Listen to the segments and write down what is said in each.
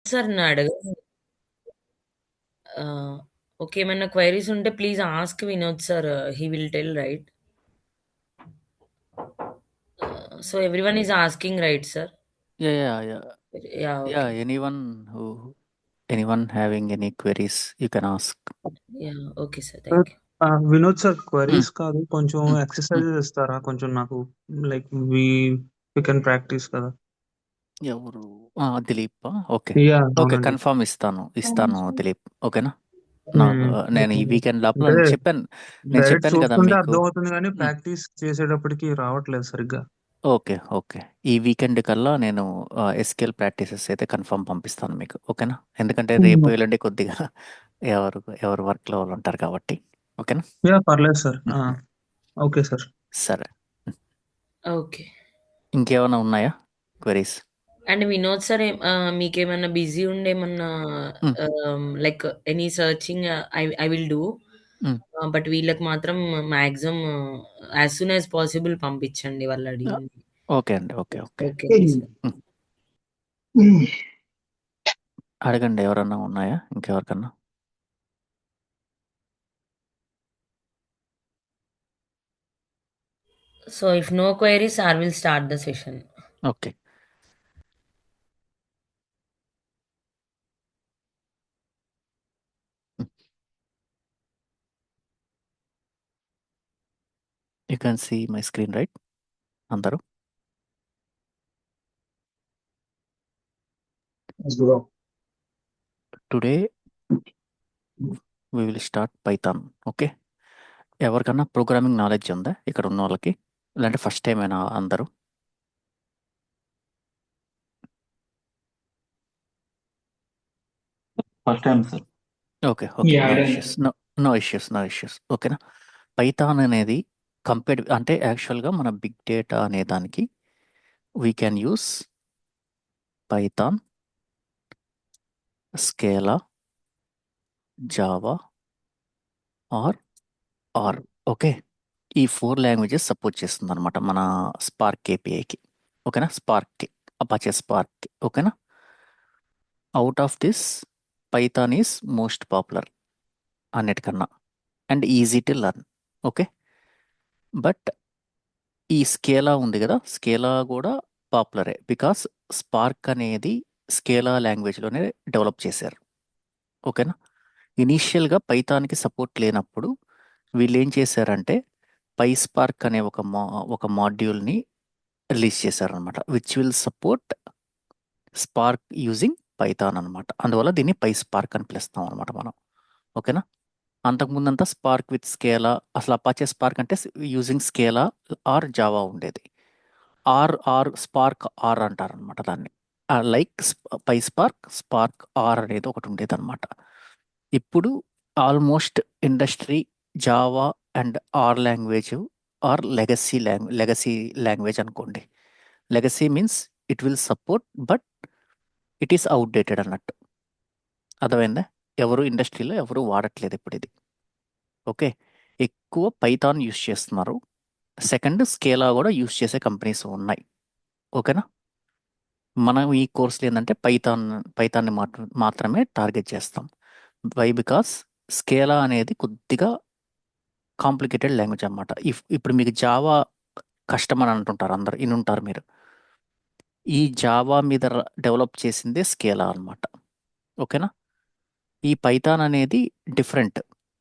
Sir ఆహ్, okay. ఏమన్నా queries ఉంటే please ask Vinod sir. He will tell right? So everyone is asking right sir? Yeah, yeah, yeah. Yeah! Yeah, okay. anyone having any queries, you can ask. Yeah! Okay sir. Sir, thank you. Vinod sir Mm, queries కాదు. కొంచెం mm, mm. Exercises ఇస్తారా? కొంచెం నాకు like we can practice కదా! ఎవరు? Dilip. Okay. Yeah! Okay. అవునండి. Confirm ఇస్తాను దిలీప్. ఓకేనా? నాకు హ్మ్. నేను ఓకే ఈ అండి. వీకెండ్ లోపల అంటే నేను డైరెక్ట్ చెప్పాను కదా చూస్తుంటే మీకు. అర్థమవుతుంది గానీ, ఉమ్, ప్రాక్టీస్ చేసేటప్పటికి రావట్లేదు సరిగ్గా. ఓకే. ఓకే. ఈ వీకెండ్ కల్లా నేను ఎస్కేల్ ప్రాక్టీసెస్ అయితే కన్ఫర్మ్ పంపిస్తాను మీకు. ఓకేనా? ఎందుకంటే రేపు హ్మ్. ఎల్లుండి కొద్దిగా ఎవరు ఎవరు వర్క్లో వాళ్ళు ఉంటారు కాబట్టి. ఓకేనా? యాహ్! పర్లేదు sir. Um, um. Okay sir. సరే. ఉమ్. ఓకే. ఇంకేమైనా ఉన్నాయా క్వెరీస్? అండ్ వినోద్ సార్ మీకేమన్నా బిజీ ఉండి like any searching I I will do. But వీళ్ళకి మాత్రం maximum as soon as possible పంపించండి వాళ్ళడిగింది. ఓకే అండి. Okay. Okay. Okay sir. Um. అడగండి, ఎవరన్నా ఉన్నాయా ఇంకెవరికన్నా? So if no queries I will start the session. Okay. You can see my screen right అందరూ? Today we will start Python. Okay. ఎవరికన్నా programming knowledge ఉందా ఇక్కడ ఉన్న వాళ్ళకి? లేదంటే ఫస్ట్ టైం అయినా అందరూ? First time sir. Okay. Okay. Yeah, no I don't issues. No issues. ఓకేనా? పైథాన్ అనేది అంటే యాక్చువల్గా మన బిగ్ డేటా అనే దానికి we can use Python, Scala, Java or R. Okay. ఈ 4 లాంగ్వేజెస్ సపోర్ట్ చేస్తుందనమాట మన స్పార్క్ ఏపీఐకి. ఓకేనా? స్పార్క్‌కి, అపాచే స్పార్క్‌కి. ఓకేనా? Out of this Python is most popular అన్నిటికన్నా and easy to learn. Okay. But ఈ స్కేలా ఉంది కదా! స్కేలా కూడా పాపులరే. బికాస్ స్పార్క్ అనేది స్కేలా లాంగ్వేజ్‌లోనే డెవలప్ చేశారు. ఓకేనా? ఇనీషియల్‌గా పైథాన్‌కి సపోర్ట్ లేనప్పుడు వీళ్ళేం చేశారంటే పైస్పార్క్ అనే ఒక మాడ్యూల్‌ని రిలీజ్ చేశారనమాట. Which will support spark using Python అనమాట. అందువల్ల దీన్ని పైస్పార్క్ అని పిలుస్తాం అనమాట మనం. ఓకేనా? అంతకుముందంతా స్పార్క్ విత్ స్కేలా, అసలు అపాచే స్పార్క్ అంటే యూజింగ్ స్కేలా ఆర్ జావా ఉండేది. స్పార్క్ ఆర్ అంటారనమాట దాన్ని. లైక్ పైస్పార్క్, స్పార్క్ ఆర్ అనేది ఒకటి ఉండేదన్నమాట. ఇప్పుడు almost industry Java and R language or legacy language అనుకోండి. Legacy means it will support but it is outdated అన్నట్టు. అర్థమైందా? ఇండస్ట్రీలో ఎవరు వాడట్లేదు ఇప్పుడు ఇది. ఓకే. ఎక్కువ పైథాన్ యూజ్ చేస్తున్నారు. సెకండ్ స్కేలా కూడా యూజ్ చేసే కంపెనీస్ ఉన్నాయి. ఓకేనా? మనం ఈ కోర్స్‌లో ఏందంటే పైథాన్‌ని మాత్రమే టార్గెట్ చేస్తాం. వై? బికాస్ స్కేలా అనేది కొద్దిగా కాంప్లికేటెడ్ లాంగ్వేజ్ అన్నమాట. ఇప్పుడు మీకు జావా కష్టమని అంటుంటారు అందరూ. ఇనుంటారు మీరు. ఈ జావా మీద డెవలప్ చేసిందే స్కేలా అన్నమాట. ఓకేనా? ఈ పైథాన్ అనేది డిఫరెంట్.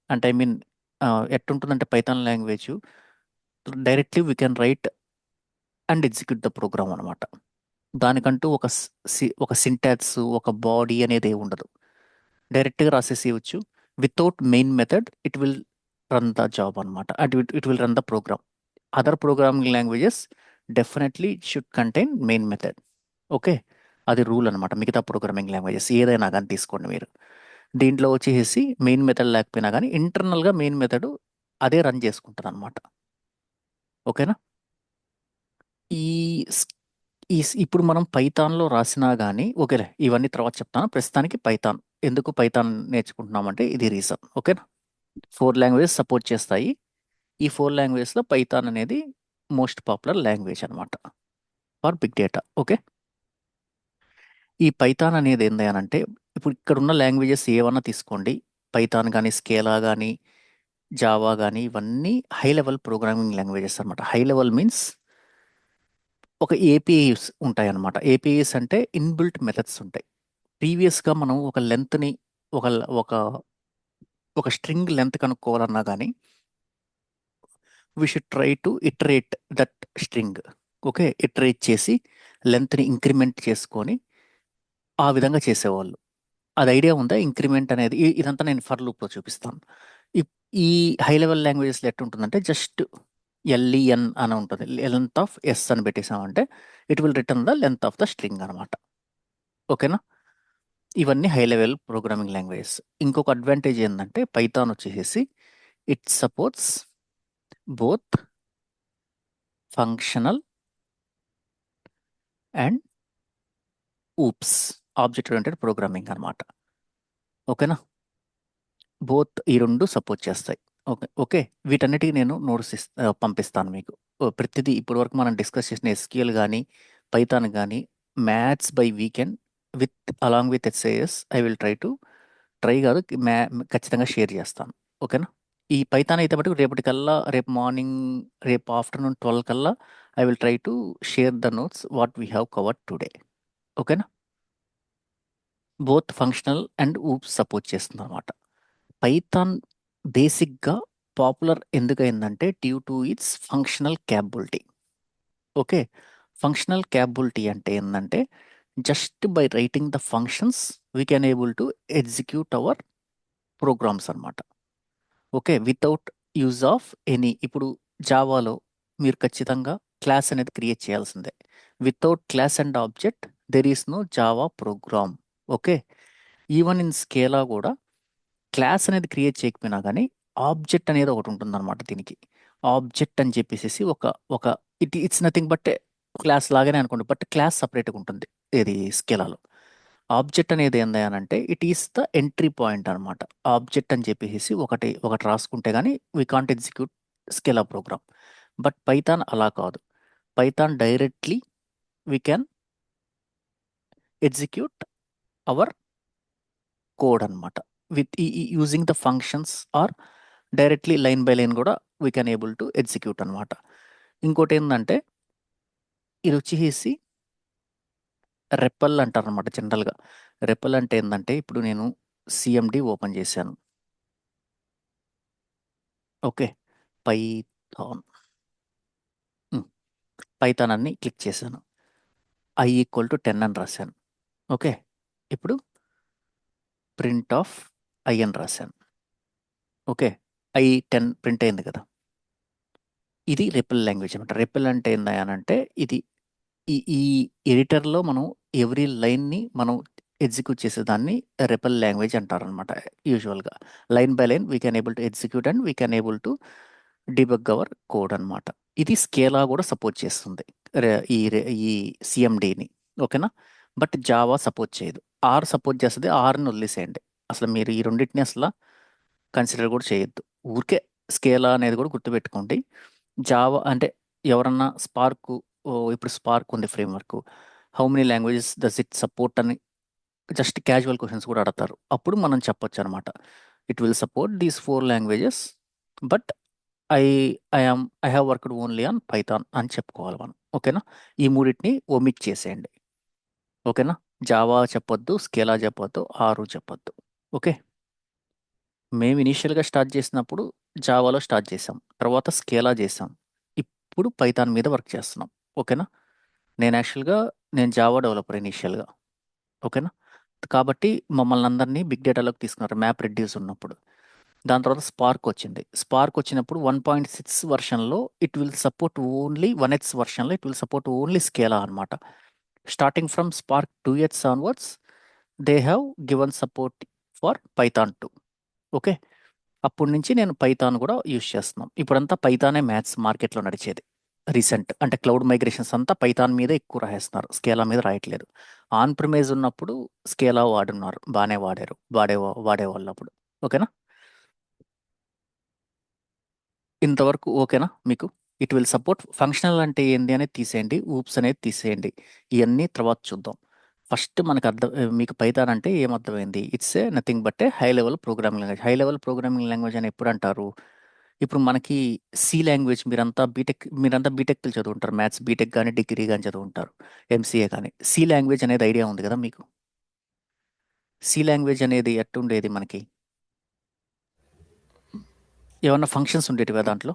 అంటే ఐ మీన్ ఎట్టుంటుందంటే Python language directly we can write and execute the program అనమాట. దానికంటూ ఒక సింటాక్స్, ఒక బాడీ అనేది ఉండదు. డైరెక్ట్‌గా రాసేసేయొచ్చు. Without main method it will run the job అనమాట. It will run the program. Other programming languages definitely should contain main method. Okay. అది రూల్ అనమాట. మిగతా ప్రోగ్రామింగ్ లాంగ్వేజెస్ ఏదైనా గాని తీసుకోండి మీరు. దీంట్లో వచ్చేసేసి మెయిన్ మెథడ్ లేకపోయినా గానీ ఇంటర్నల్‌గా మెయిన్ మెథడ్ అదే రన్ చేసుకుంటదనమాట. ఓకేనా? ఈ స్ ఇప్పుడు మనం పైథాన్‌లో రాసినా గానీ ఓకేలే, ఇవన్నీ తర్వాత చెప్తాను. ప్రస్తుతానికి పైథాన్. ఎందుకు పైథాన్ నేర్చుకుంటున్నామంటే ఇది రీజన్. ఓకేనా? 4 లాంగ్వేజెస్ సపోర్ట్ చేస్తాయి. ఈ 4 లాంగ్వేజెస్‌లో పైథాన్ అనేది మోస్ట్ పాపులర్ లాంగ్వేజ్ అనమాట ఫర్ బిగ్ డేటా. ఓకే. ఈ పైథాన్ అనేది ఏంది అని అంటే, ఇప్పుడు ఇక్కడున్న లాంగ్వేజెస్ ఏవన్నా తీసుకోండి, పైథాన్ కానీ, స్కేలా కానీ, జావా కానీ, ఇవన్నీ హై లెవెల్ ప్రోగ్రామింగ్ లాంగ్వేజెస్ అనమాట. హై లెవెల్ మీన్స్ ఒక ఏపీఐస్ ఉంటాయి అనమాట. ఏపీఐస్ అంటే ఇన్బిల్ట్ మెథడ్స్ ఉంటాయి. ప్రీవియస్గా మనం ఒక లెంత్ని ఒక ఒక ఒక స్ట్రింగ్ లెంత్ కనుక్కోవాలన్నా కానీ we should try to iterate that string. Okay, iterate చేసి లెంత్ని ఇంక్రిమెంట్ చేసుకొని ఆ విధంగా చేసేవాళ్ళు. అది ఐడియా ఉందా? ఇంక్రిమెంట్ అనేది ఇదంతా నేను ఫర్ లూప్లో చూపిస్తాను. ఈ ఈ హై లెవెల్ లాంగ్వేజెస్లో ఎట్టుంటుందంటే జస్ట్ ఎల్ఈఎన్ అని ఉంటుంది. లెంత్ ఆఫ్ ఎస్ అని పెట్టేసామంటే it will return the length of the string అనమాట. ఓకేనా? ఇవన్నీ హై లెవెల్ ప్రోగ్రామింగ్ లాంగ్వేజెస్. ఇంకొక అడ్వాంటేజ్ ఏంటంటే పైథాన్ వచ్చేసి it supports both functional and OOPs, object oriented programming అనమాట. ఓకేనా? బోత్ ఈ రెండు సపోర్ట్ చేస్తాయి. ఓకే ఓకే, వీటన్నిటికీ నేను నోట్స్ పంపిస్తాను మీకు. ప్రతిదీ ఇప్పటివరకు మనం డిస్కస్ చేసిన ఎస్క్యూఎల్ కానీ, పైథాన్ కానీ, maths by weekend with along with SAs I will try కాదు, ఖచ్చితంగా షేర్ చేస్తాను. ఓకేనా? ఈ పైథాన్ అయితే మటుకు రేపటికల్లా, రేపు మార్నింగ్, రేపు ఆఫ్టర్నూన్ 12 కల్లా I will try to share the notes what we have covered today. ఓకేనా? Both functional and OOPs support చేస్తుంది అనమాట. పైథాన్ బేసిక్గా పాపులర్ ఎందుకయిందంటే due to its functional capability. Okay, functional capability అంటే ఏంటంటే just by writing the functions we can able to execute our programs అనమాట. Okay, without use of any. ఇప్పుడు జావాలో మీరు ఖచ్చితంగా క్లాస్ అనేది క్రియేట్ చేయాల్సిందే. Without class and object there is no Java program. Okay, even in Scala కూడా class అనేది create చేయకపోయినా కానీ ఆబ్జెక్ట్ అనేది ఒకటి ఉంటుందన్నమాట. దీనికి ఆబ్జెక్ట్ అని చెప్పేసి ఒక ఒక ఇట్స్ నథింగ్ బట్ క్లాస్ లాగానే అనుకోండి, బట్ క్లాస్ సపరేట్గా ఉంటుంది ఇది స్కేలాలో. ఆబ్జెక్ట్ అనేది ఏంది అని అంటే it is the entry point అనమాట. ఆబ్జెక్ట్ అని చెప్పేసి ఒకటి రాసుకుంటే కానీ we can't execute Scala program. But Python అలా కాదు. Python directly we can execute our code అనమాట with using the functions or directly line by line కూడా we can able to execute అనమాట. ఇంకోటి ఏంటంటే ఇది వచ్చేసి రెపల్ అంటారు అనమాట. జనరల్గా రెపల్ అంటే ఏంటంటే ఇప్పుడు నేను సిఎండి ఓపెన్ చేశాను. ఓకే, పైథాన్ పైథాన్ అని క్లిక్ చేశాను. i=10 అని రాశాను. ఓకే, ఇప్పుడు ప్రింట్ ఆఫ్ ఐ అని రాశాను. ఓకే, i10 ప్రింట్ అయింది కదా. ఇది రెపల్ లాంగ్వేజ్ అనమాట. రెపల్ అంటే ఏందా అని అంటే ఇది ఈ ఎడిటర్లో మనం ఎవ్రీ లైన్ని మనం ఎగ్జిక్యూట్ చేసేదాన్ని రెపల్ లాంగ్వేజ్ అంటారనమాట. యూజువల్గా line by line we can able to execute and we can able to debug our code అనమాట. ఇది స్కేలా కూడా సపోర్ట్ చేస్తుంది ఈ సిఎండిని. ఓకేనా? బట్ జావా సపోర్ట్ చేయదు. ఆర్ సపోర్ట్ చేస్తుంది. ఆర్ని వదిలేసేయండి. అసలు మీరు ఈ రెండింటిని అసలు కన్సిడర్ కూడా చేయొద్దు. ఊరికే స్కేలా అనేది కూడా గుర్తుపెట్టుకోండి. జావా అంటే ఎవరన్నా స్పార్క్, ఇప్పుడు స్పార్క్ ఉంది framework, how many languages does it support అని జస్ట్ క్యాజువల్ క్వశ్చన్స్ కూడా అడతారు. అప్పుడు మనం చెప్పొచ్చు అనమాట it will support these 4 languages but I I have worked only on Python అని చెప్పుకోవాలి మనం. ఓకేనా? ఈ మూడింటిని ఒమిట్ చేసేయండి. ఓకేనా? జావా చెప్పొద్దు, స్కేలా చెప్పొద్దు, ఆరు చెప్పొద్దు. ఓకే, మేము ఇనీషియల్గా స్టార్ట్ చేసినప్పుడు జావాలో స్టార్ట్ చేసాం, తర్వాత స్కేలా చేసాం, ఇప్పుడు పైథాన్ మీద వర్క్ చేస్తున్నాం. ఓకేనా? నేను జావా డెవలపర్ ఇనీషియల్గా. ఓకేనా? కాబట్టి మమ్మల్ని అందరినీ బిగ్ డేటాలోకి తీసుకున్నారు మ్యాప్ రెడ్యూస్ ఉన్నప్పుడు. దాని తర్వాత స్పార్క్ వచ్చింది. స్పార్క్ వచ్చినప్పుడు 1.6 వర్షన్లో it will support only 1H వర్షన్లో it will support only Scala అనమాట. Starting from Spark 2H onwards they have given support for Python 2. ఓకే, అప్పటి నుంచి నేను పైథాన్ కూడా యూజ్ చేస్తున్నాం. ఇప్పుడంతా పైథానే మ్యాథ్స్ మార్కెట్లో నడిచేది. రీసెంట్ అంటే క్లౌడ్ మైగ్రేషన్స్ అంతా పైథాన్ మీదే ఎక్కువ రాసేస్తున్నారు, స్కేలా మీద రాయట్లేదు. ఆన్ ప్రిమైజ్ ఉన్నప్పుడు స్కేలా వాడున్నారు, బాగానే వాడేవాళ్ళు అప్పుడు. ఓకేనా? ఇంతవరకు ఓకేనా మీకు? ఇట్ విల్ సపోర్ట్ ఫంక్షనల్ అంటే ఏంది అనేది తీసేయండి, ఊప్స్ అనేది తీసేయండి, ఇవన్నీ తర్వాత చూద్దాం. ఫస్ట్ మనకు మీకు పైథాన్ అంటే ఏమర్థమైంది? It's a nothing but A high level programming language. High level programming language అని ఎప్పుడు అంటారు? ఇప్పుడు మనకి సి లాంగ్వేజ్ మీరంతా బీటెక్లు చదువుంటారు. మ్యాథ్స్ బీటెక్ కానీ డిగ్రీ కానీ చదువుంటారు, ఎంసీఏ కానీ. సి లాంగ్వేజ్ అనేది ఐడియా ఉంది కదా మీకు? సి లాంగ్వేజ్ అనేది ఎట్టుండేది మనకి? ఏమన్నా ఫంక్షన్స్ ఉండేటివా దాంట్లో?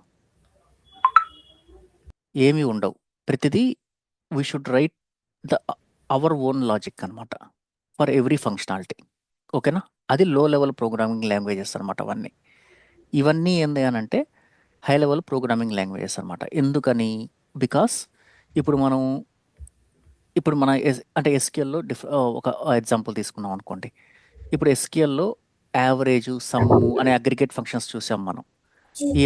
ఏమీ ఉండవు. ప్రతిదీ we should write the our own logic అనమాట ఫర్ ఎవ్రీ ఫంక్షనాలిటీ. ఓకేనా? అది లో లెవెల్ ప్రోగ్రామింగ్ లాంగ్వేజెస్ అనమాట అవన్నీ. ఇవన్నీ ఏంది అని అంటే హై లెవెల్ ప్రోగ్రామింగ్ లాంగ్వేజెస్ అనమాట. ఎందుకని? బికాస్ ఇప్పుడు మనం ఇప్పుడు మన అంటే ఎస్క్యూఎల్లో ఒక ఎగ్జాంపుల్ తీసుకున్నాం అనుకోండి. ఇప్పుడు ఎస్క్యూఎల్లో యావరేజు, సమ్ము అనే అగ్రిగేట్ ఫంక్షన్స్ చూసాం మనం. ఈ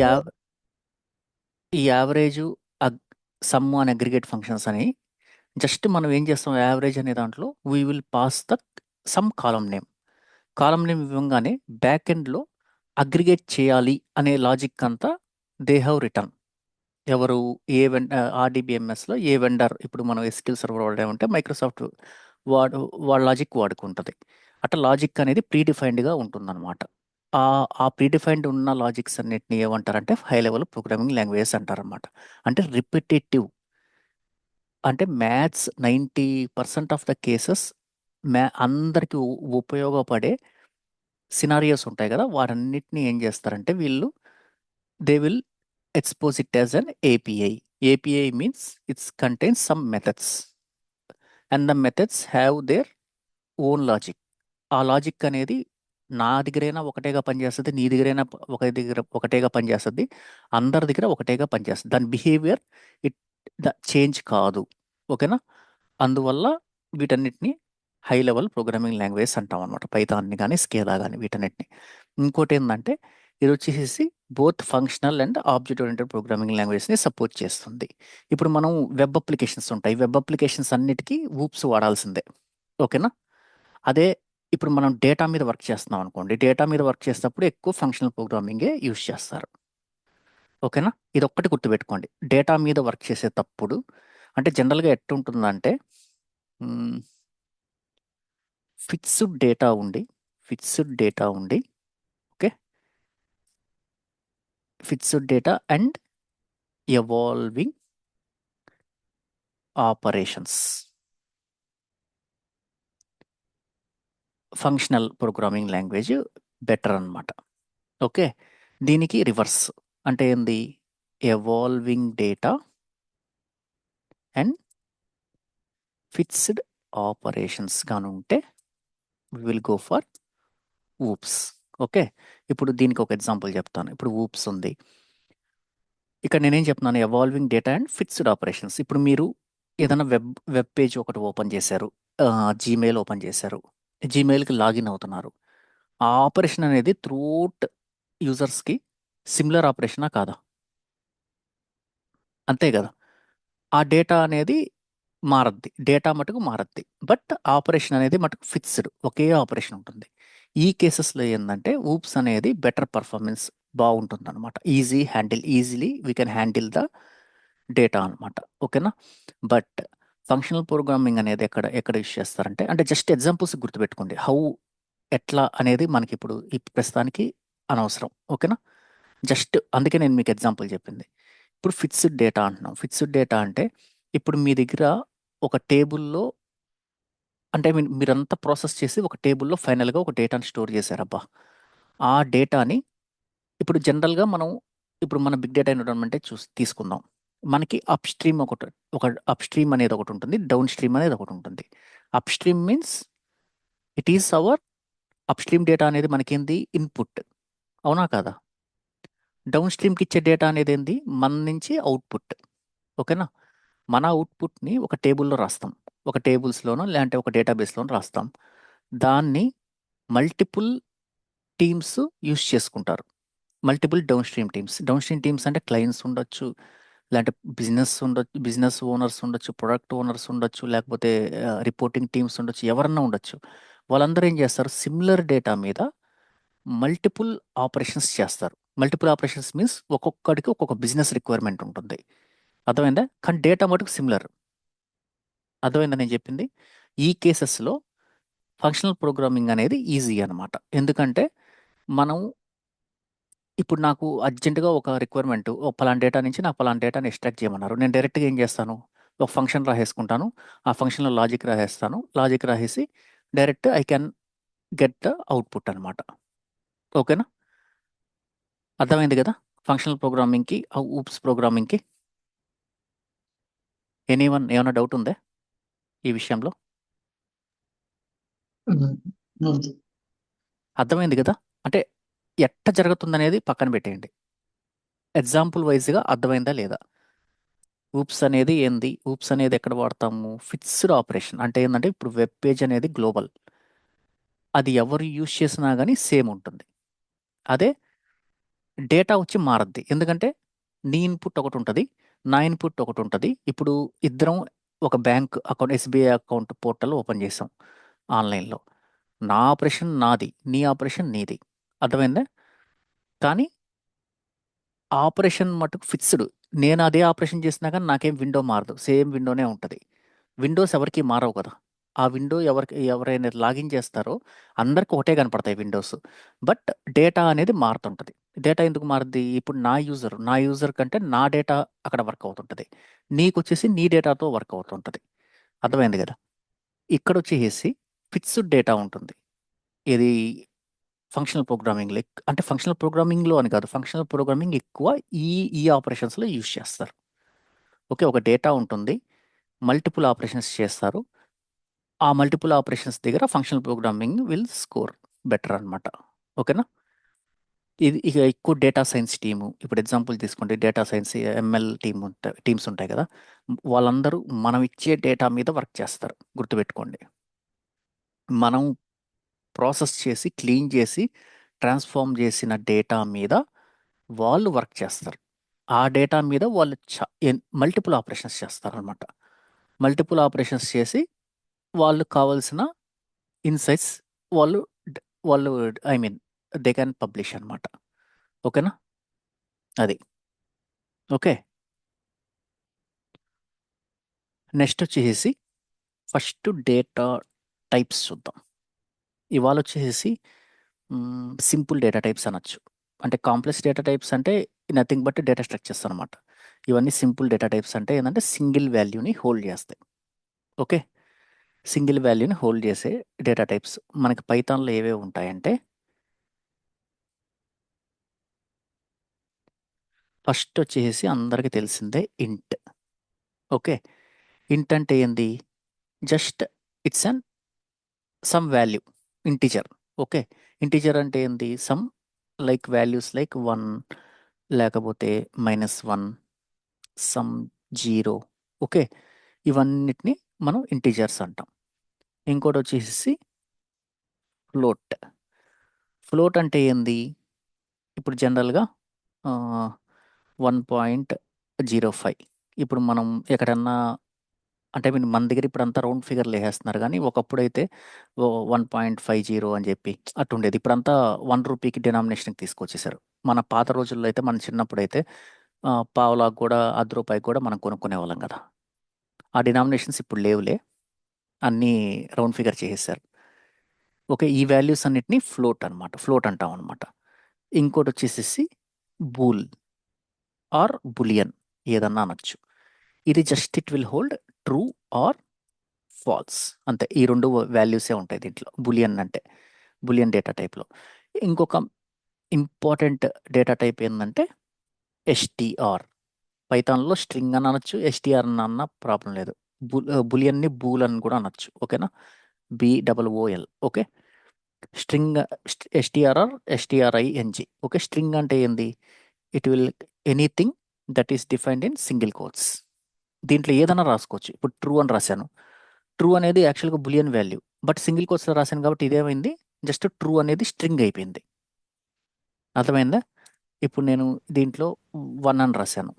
ఈ యావరేజు, సమ్ము అనే అగ్రిగేట్ ఫంక్షన్స్ అని జస్ట్ మనం ఏం చేస్తాం, యావరేజ్ అనే దాంట్లో we will pass the sum column name. Column name ఇవ్వగానే బ్యాక్ ఎండ్లో అగ్రిగేట్ చేయాలి అనే లాజిక్ అంతా దే హ్యావ్ రిటర్న్. ఎవరు? ఏ ఆర్డీబీఎంఎస్లో ఏ వెండర్, ఇప్పుడు మనం ఎస్క్యూఎల్ సర్వర్ వాడామంటే మైక్రోసాఫ్ట్ వాళ్ళ లాజిక్ వాడుకుంటుంది. అట్లా లాజిక్ అనేది ప్రీడిఫైన్డ్గా ఉంటుందన్నమాట. ఆ ప్రీడిఫైన్డ్ ఉన్న లాజిక్స్ అన్నిటిని ఏమంటారంటే హై లెవెల్ ప్రోగ్రామింగ్ లాంగ్వేజెస్ అంటారనమాట. అంటే రిపిటేటివ్, అంటే మ్యాథ్స్ 90% ఆఫ్ ద కేసెస్ అందరికీ ఉపయోగపడే సినారియోస్ ఉంటాయి కదా, వాటన్నిటిని ఏం చేస్తారంటే వీళ్ళు they will expose it as an API. API means it contains some methods and the methods have their own logic. ఆ లాజిక్ అనేది నా దగ్గరైనా ఒకటేగా పనిచేస్తుంది, నీ దగ్గరైనా ఒకటేగా పనిచేస్తుంది, అందరి దగ్గర ఒకటేగా పనిచేస్తుంది. దాని బిహేవియర్ చేంజ్ కాదు. ఓకేనా? అందువల్ల వీటన్నిటిని హై లెవెల్ ప్రోగ్రామింగ్ లాంగ్వేజ్ అంటాం అనమాట. పైథాన్ని కానీ స్కేలా కానీ వీటన్నిటిని. ఇంకోటి ఏంటంటే ఇది వచ్చేసి both functional and object oriented programming లాంగ్వేజ్ని సపోర్ట్ చేస్తుంది. ఇప్పుడు మనం వెబ్ అప్లికేషన్స్ ఉంటాయి. వెబ్ అప్లికేషన్స్ అన్నిటికీ ఊప్స్ వాడాల్సిందే. ఓకేనా? అదే ఇప్పుడు మనం డేటా మీద వర్క్ చేస్తున్నాం అనుకోండి, డేటా మీద వర్క్ చేసేటప్పుడు ఎక్కువ ఫంక్షనల్ ప్రోగ్రామింగే యూజ్ చేస్తారు. ఓకేనా? ఇది ఒక్కటి గుర్తుపెట్టుకోండి. డేటా మీద వర్క్ చేసేటప్పుడు అంటే జనరల్గా ఎట్టుంటుందంటే ఫిక్స్డ్ డేటా ఉండి okay, fixed data and evolving operations. Functional programming language better అన్నమాట. ఓకే, దీనికి రివర్స్ అంటే ఏంది? Evolving data and fixed operations గాను ఉంటే we will go for OOPs. Okay, ఇప్పుడు దీనికి ఒక ఎగ్జాంపుల్ చెప్తాను. ఇప్పుడు ఊప్స్ ఉంది, ఇక్కడ నేనేం చెప్తున్నాను? Evolving data and fixed operations. ఇప్పుడు మీరు ఏదైనా వెబ్ పేజ్ ఒకటి ఓపెన్ చేశారు, జీమెయిల్ ఓపెన్ చేశారు, జీమెయిల్కి లాగిన్ అవుతున్నారు. ఆ ఆపరేషన్ అనేది త్రూఅవుట్ యూజర్స్కి సిమిలర్ ఆపరేషనా కాదా? అంతే కదా? ఆ డేటా అనేది మారద్ది, డేటా మటుకు మారద్ది, బట్ ఆపరేషన్ అనేది మటుకు ఫిక్స్డ్, ఒకే ఆపరేషన్ ఉంటుంది. ఈ కేసెస్లో ఏంటంటే ఊప్స్ అనేది బెటర్ పర్ఫార్మెన్స్ బాగుంటుంది అనమాట. Easily we can handle the data అనమాట. ఓకేనా? బట్ ఫంక్షనల్ ప్రోగ్రామింగ్ అనేది ఎక్కడ యూస్ చేస్తారంటే, అంటే జస్ట్ ఎగ్జాంపుల్స్ గుర్తుపెట్టుకోండి. ఎట్లా అనేది మనకి ఇప్పుడు ఈ ప్రస్తుతానికి అనవసరం. ఓకేనా? జస్ట్ అందుకే నేను మీకు ఎగ్జాంపుల్ చెప్పింది. ఇప్పుడు ఫిక్స్డ్ డేటా అంటున్నాం. ఫిక్స్డ్ డేటా అంటే ఇప్పుడు మీ దగ్గర ఒక టేబుల్లో, అంటే మీరంతా ప్రాసెస్ చేసి ఒక టేబుల్లో ఫైనల్గా ఒక డేటాని స్టోర్ చేశారబ్బా. ఆ డేటాని ఇప్పుడు జనరల్గా ఇప్పుడు మన బిగ్ డేటా ఎన్విరాన్మెంట్ తీసుకుందాం. మనకి అప్ స్ట్రీమ్ అనేది ఒకటి ఉంటుంది, డౌన్ స్ట్రీమ్ అనేది ఒకటి ఉంటుంది. Up stream means it is our up stream data అనేది మనకేంది? ఇన్పుట్. అవునా కాదా? డౌన్ స్ట్రీమ్కి ఇచ్చే డేటా అనేది ఏంది? మన నుంచి అవుట్పుట్. ఓకేనా? మన అవుట్పుట్ని ఒక టేబుల్లో రాస్తాం, ఒక టేబుల్స్లోనో లేదంటే ఒక డేటాబేస్లోనో రాస్తాం. దాన్ని మల్టిపుల్ టీమ్స్ యూస్ చేసుకుంటారు, మల్టిపుల్ డౌన్ స్ట్రీమ్ టీమ్స్ అంటే క్లయింట్స్ ఉండొచ్చు, లేదంటే బిజినెస్ ఓనర్స్ ఉండొచ్చు, ప్రొడక్ట్ ఓనర్స్ ఉండొచ్చు, లేకపోతే రిపోర్టింగ్ టీమ్స్ ఉండొచ్చు, ఎవరన్నా ఉండొచ్చు. వాళ్ళందరూ ఏం చేస్తారు? సిమిలర్ డేటా మీద మల్టిపుల్ ఆపరేషన్స్ చేస్తారు. మల్టిపుల్ ఆపరేషన్స్ మీన్స్ ఒక్కొక్కడికి ఒక్కొక్క బిజినెస్ రిక్వైర్మెంట్ ఉంటుంది. అర్థమైందా? కానీ డేటా మటుకు సిమిలర్. అర్థమైందా నేను చెప్పింది? ఈ కేసెస్లో ఫంక్షనల్ ప్రోగ్రామింగ్ అనేది ఈజీ అనమాట. ఎందుకంటే మనం ఇప్పుడు నాకు అర్జెంటుగా ఒక రిక్వైర్మెంట్ పలానా డేటా నుంచి నాకు పలానా డేటాని ఎక్స్ట్రాక్ట్ చేయమన్నారు. నేను డైరెక్ట్గా ఏం చేస్తాను, ఒక ఫంక్షన్ రాసేసుకుంటాను. ఆ ఫంక్షన్లో లాజిక్ రాసేస్తాను. లాజిక్ రాసేసి direct I can get the output అనమాట. ఓకేనా? అర్థమైంది కదా ఫంక్షనల్ ప్రోగ్రామింగ్కి, ఊప్స్ ప్రోగ్రామింగ్కి. ఏమైనా డౌట్ ఉందా ఈ విషయంలో? అర్థమైంది కదా? అంటే ఎట్ట జరుగుతుందనేది పక్కన పెట్టేయండి. ఎగ్జాంపుల్ వైజ్గా అర్థమైందా లేదా? ఊప్స్ అనేది ఏంది? ఊప్స్ అనేది ఎక్కడ వాడతాము? ఫిక్స్డ్ ఆపరేషన్ అంటే ఏంటంటే ఇప్పుడు వెబ్ పేజ్ అనేది గ్లోబల్, అది ఎవరు యూజ్ చేసినా కానీ సేమ్ ఉంటుంది. అదే డేటా వచ్చి మారద్ది. ఎందుకంటే నీ ఇన్పుట్ ఒకటి ఉంటుంది, నా ఇన్పుట్ ఒకటి ఉంటుంది. ఇప్పుడు ఇద్దరం ఒక bank account, SBI account portal open చేసాం ఆన్లైన్లో. నా ఆపరేషన్ నాది, నీ ఆపరేషన్ నీది. అర్థమైందా? కానీ ఆపరేషన్ మటుకు ఫిక్స్డ్. నేను అదే ఆపరేషన్ చేసినా కానీ నాకేం విండో మారదు, సేమ్ విండోనే ఉంటుంది. విండోస్ ఎవరికి మారవు కదా. ఆ విండో ఎవరైనా లాగిన్ చేస్తారో అందరికి ఒకటే కనపడతాయి విండోస్. బట్ డేటా అనేది మారుతుంటుంది. డేటా ఎందుకు మారుద్ది? ఇప్పుడు నా యూజర్ కంటే నా డేటా అక్కడ వర్క్ అవుతుంటుంది, నీకు వచ్చేసి నీ డేటాతో వర్క్ అవుతుంటుంది. అర్థమైంది కదా? ఇక్కడ వచ్చేసి ఫిక్స్డ్ డేటా ఉంటుంది. ఇది ఫంక్షనల్ ప్రోగ్రామింగ్ అంటే ఫంక్షనల్ ప్రోగ్రామింగ్లో అని కాదు, ఫంక్షనల్ ప్రోగ్రామింగ్ ఎక్కువ ఈ ఈ ఆపరేషన్స్లో యూజ్ చేస్తారు. ఓకే, ఒక డేటా ఉంటుంది, మల్టిపుల్ ఆపరేషన్స్ చేస్తారు. ఆ మల్టిపుల్ ఆపరేషన్స్ దగ్గర functional programming will score better అనమాట. ఓకేనా? ఇది ఇక ఎక్కువ డేటా సైన్స్ టీము, ఇప్పుడు ఎగ్జాంపుల్ తీసుకుంటే డేటా సైన్స్ ఎంఎల్ టీమ్స్ ఉంటాయి కదా, వాళ్ళందరూ మనం ఇచ్చే డేటా మీద వర్క్ చేస్తారు. గుర్తుపెట్టుకోండి, మనం ప్రాసెస్ చేసి క్లీన్ చేసి ట్రాన్స్ఫార్మ్ చేసిన డేటా మీద వాళ్ళు వర్క్ చేస్తారు. ఆ డేటా మీద వాళ్ళు మల్టిపుల్ ఆపరేషన్స్ చేస్తారనమాట. మల్టిపుల్ ఆపరేషన్స్ చేసి వాళ్ళు కావాల్సిన ఇన్సైట్స్ వాళ్ళు వాళ్ళు I mean they can publish అనమాట. ఓకేనా? అది ఓకే. నెక్స్ట్ వచ్చేసి ఫస్ట్ డేటా టైప్స్ చూద్దాం. ఇవాళ వచ్చేసి సింపుల్ డేటా టైప్స్ అనొచ్చు. అంటే కాంప్లెక్స్ డేటా టైప్స్ అంటే నథింగ్ బట్ డేటా స్ట్రక్చర్స్ అనమాట. ఇవన్నీ సింపుల్ డేటా టైప్స్ అంటే ఏంటంటే సింగిల్ వాల్యూని హోల్డ్ చేస్తాయి. ఓకే, సింగిల్ వాల్యూని హోల్డ్ చేసే డేటా టైప్స్ మనకి పైథాన్లో ఏవేవి ఉంటాయంటే, ఫస్ట్ వచ్చేసి అందరికీ తెలిసిందే ఇంట్. ఓకే, ఇంట్ అంటే ఏంది? Just it's an some value, integer. Okay, integer అంటే ఏంది? సమ్ లైక్ వాల్యూస్ లైక్ 1 లేకపోతే -1, సమ్ 0. ఓకే, ఇవన్నిటిని మనం ఇంటిజర్స్ అంటాం. ఇంకోటి వచ్చేసి ఫ్లోట్. ఫ్లోట్ అంటే ఏంది? ఇప్పుడు జనరల్గా 1.05. ఇప్పుడు మనం ఎక్కడన్నా అంటే మన దగ్గర ఇప్పుడంతా రౌండ్ ఫిగర్లు వేసేస్తున్నారు, కానీ ఒకప్పుడైతే 1.50 అని చెప్పి అట్టుండేది. ఇప్పుడంతా ₹1కి డినామినేషన్కి తీసుకొచ్చేసారు. మన పాత రోజుల్లో అయితే, మన చిన్నప్పుడు అయితే పావలాకు కూడా ₹10 కూడా మనం కొనుక్కునే వాళ్ళం కదా. ఆ డినామినేషన్స్ ఇప్పుడు లేవులే, అన్నీ రౌండ్ ఫిగర్ చేసేసారు. ఓకే, ఈ వాల్యూస్ అన్నిటిని ఫ్లోట్ అంటాం అనమాట. ఇంకోటి వచ్చేసేసి బూల్ ఆర్ బులియన్ ఏదన్నా అనొచ్చు. ఇది just it will hold true or false, అంతే. ఈ రెండు వాల్యూసే ఉంటాయి దీంట్లో, బులియన్ అంటే, బులియన్ డేటా టైప్లో. ఇంకొక ఇంపార్టెంట్ డేటా టైప్ ఏంటంటే ఎస్టీఆర్. పైథాన్లో స్ట్రింగ్ అని అనొచ్చు, ఎస్టీఆర్ అన్న ప్రాబ్లం లేదు. బులియన్ని బూల్ అని కూడా అనొచ్చు. ఓకేనా? BOOL. Okay, string STR STRING. Okay, string అంటే ఏంది? It will anything that is defined in single quotes. దీంట్లో ఏదైనా రాసుకోవచ్చు. ఇప్పుడు ట్రూ అని రాశాను, ట్రూ అనేది యాక్చువల్గా బులియన్ వాల్యూ, బట్ సింగిల్ కోట్స్లో రాశాను కాబట్టి ఇదేమైంది? జస్ట్ ట్రూ అనేది స్ట్రింగ్ అయిపోయింది. అర్థమైందా? ఇప్పుడు నేను దీంట్లో 1 అని రాశాను.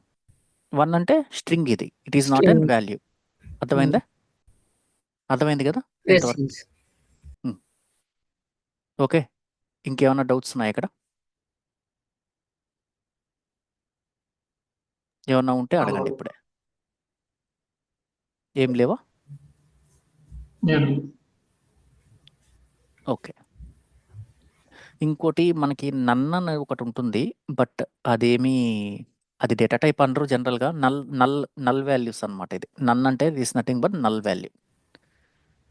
1 అంటే స్ట్రింగ్, ఇది it is not and string. Value. అర్థమైందా? అర్థమైంది కదా ఎస్, ఇంతవరకు? ఎస్. ఓకే, ఇంకేమైనా డౌట్స్ ఉన్నాయా ఇక్కడ? ఏమన్నా ఉంటే అడగండి ఇప్పుడే. ఏం లేవా? Yeah. ఓకే. ఇంకోటి మనకి నన్ అని ఒకటి ఉంటుంది. బట్ అది డేటా టైప్ అనరు జనరల్‌గా. నల్ వాల్యూస్ అనమాట ఇది. నన్ అంటే it nothing but null value.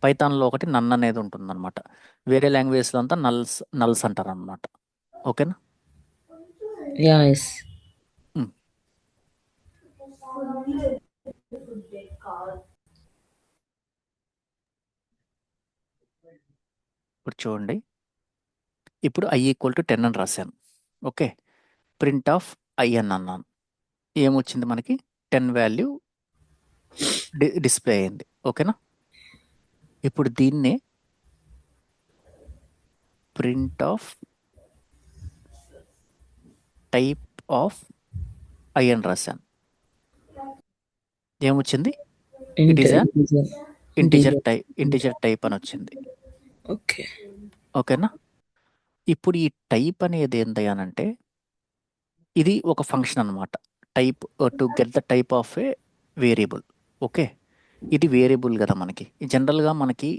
పైథాన్‌లో ఒకటి నన్ అనేది ఉంటుందనమాట. వేరే లాంగ్వేజ్‌లో అంతా నల్స్ అంటారనమాట. ఓకేనా? Yes. హ్మ్. ఇప్పుడు చూడండి. ఇప్పుడు i = 10 అని రాశాను. ఓకే. ప్రింట్ ఆఫ్ i అని అన్నాను. ఏమొచ్చింది మనకి? 10 వాల్యూ డిస్‌ప్లే అయింది. ఓకేనా? ఇప్పుడు దీన్నే print of type of i అని రాశాను. ఏమొచ్చింది? It is an Integer. Integer type అని వచ్చింది. Okay. ఓకేనా? ఇప్పుడు ఈ టైప్ అనేది ఏందయ్యానంటే ఇది ఒక ఫంక్షన్ అనమాట. Type to get the type of A variable. Okay. ఇది వేరియబుల్ కదా మనకి. జనరల్‌గా మనకి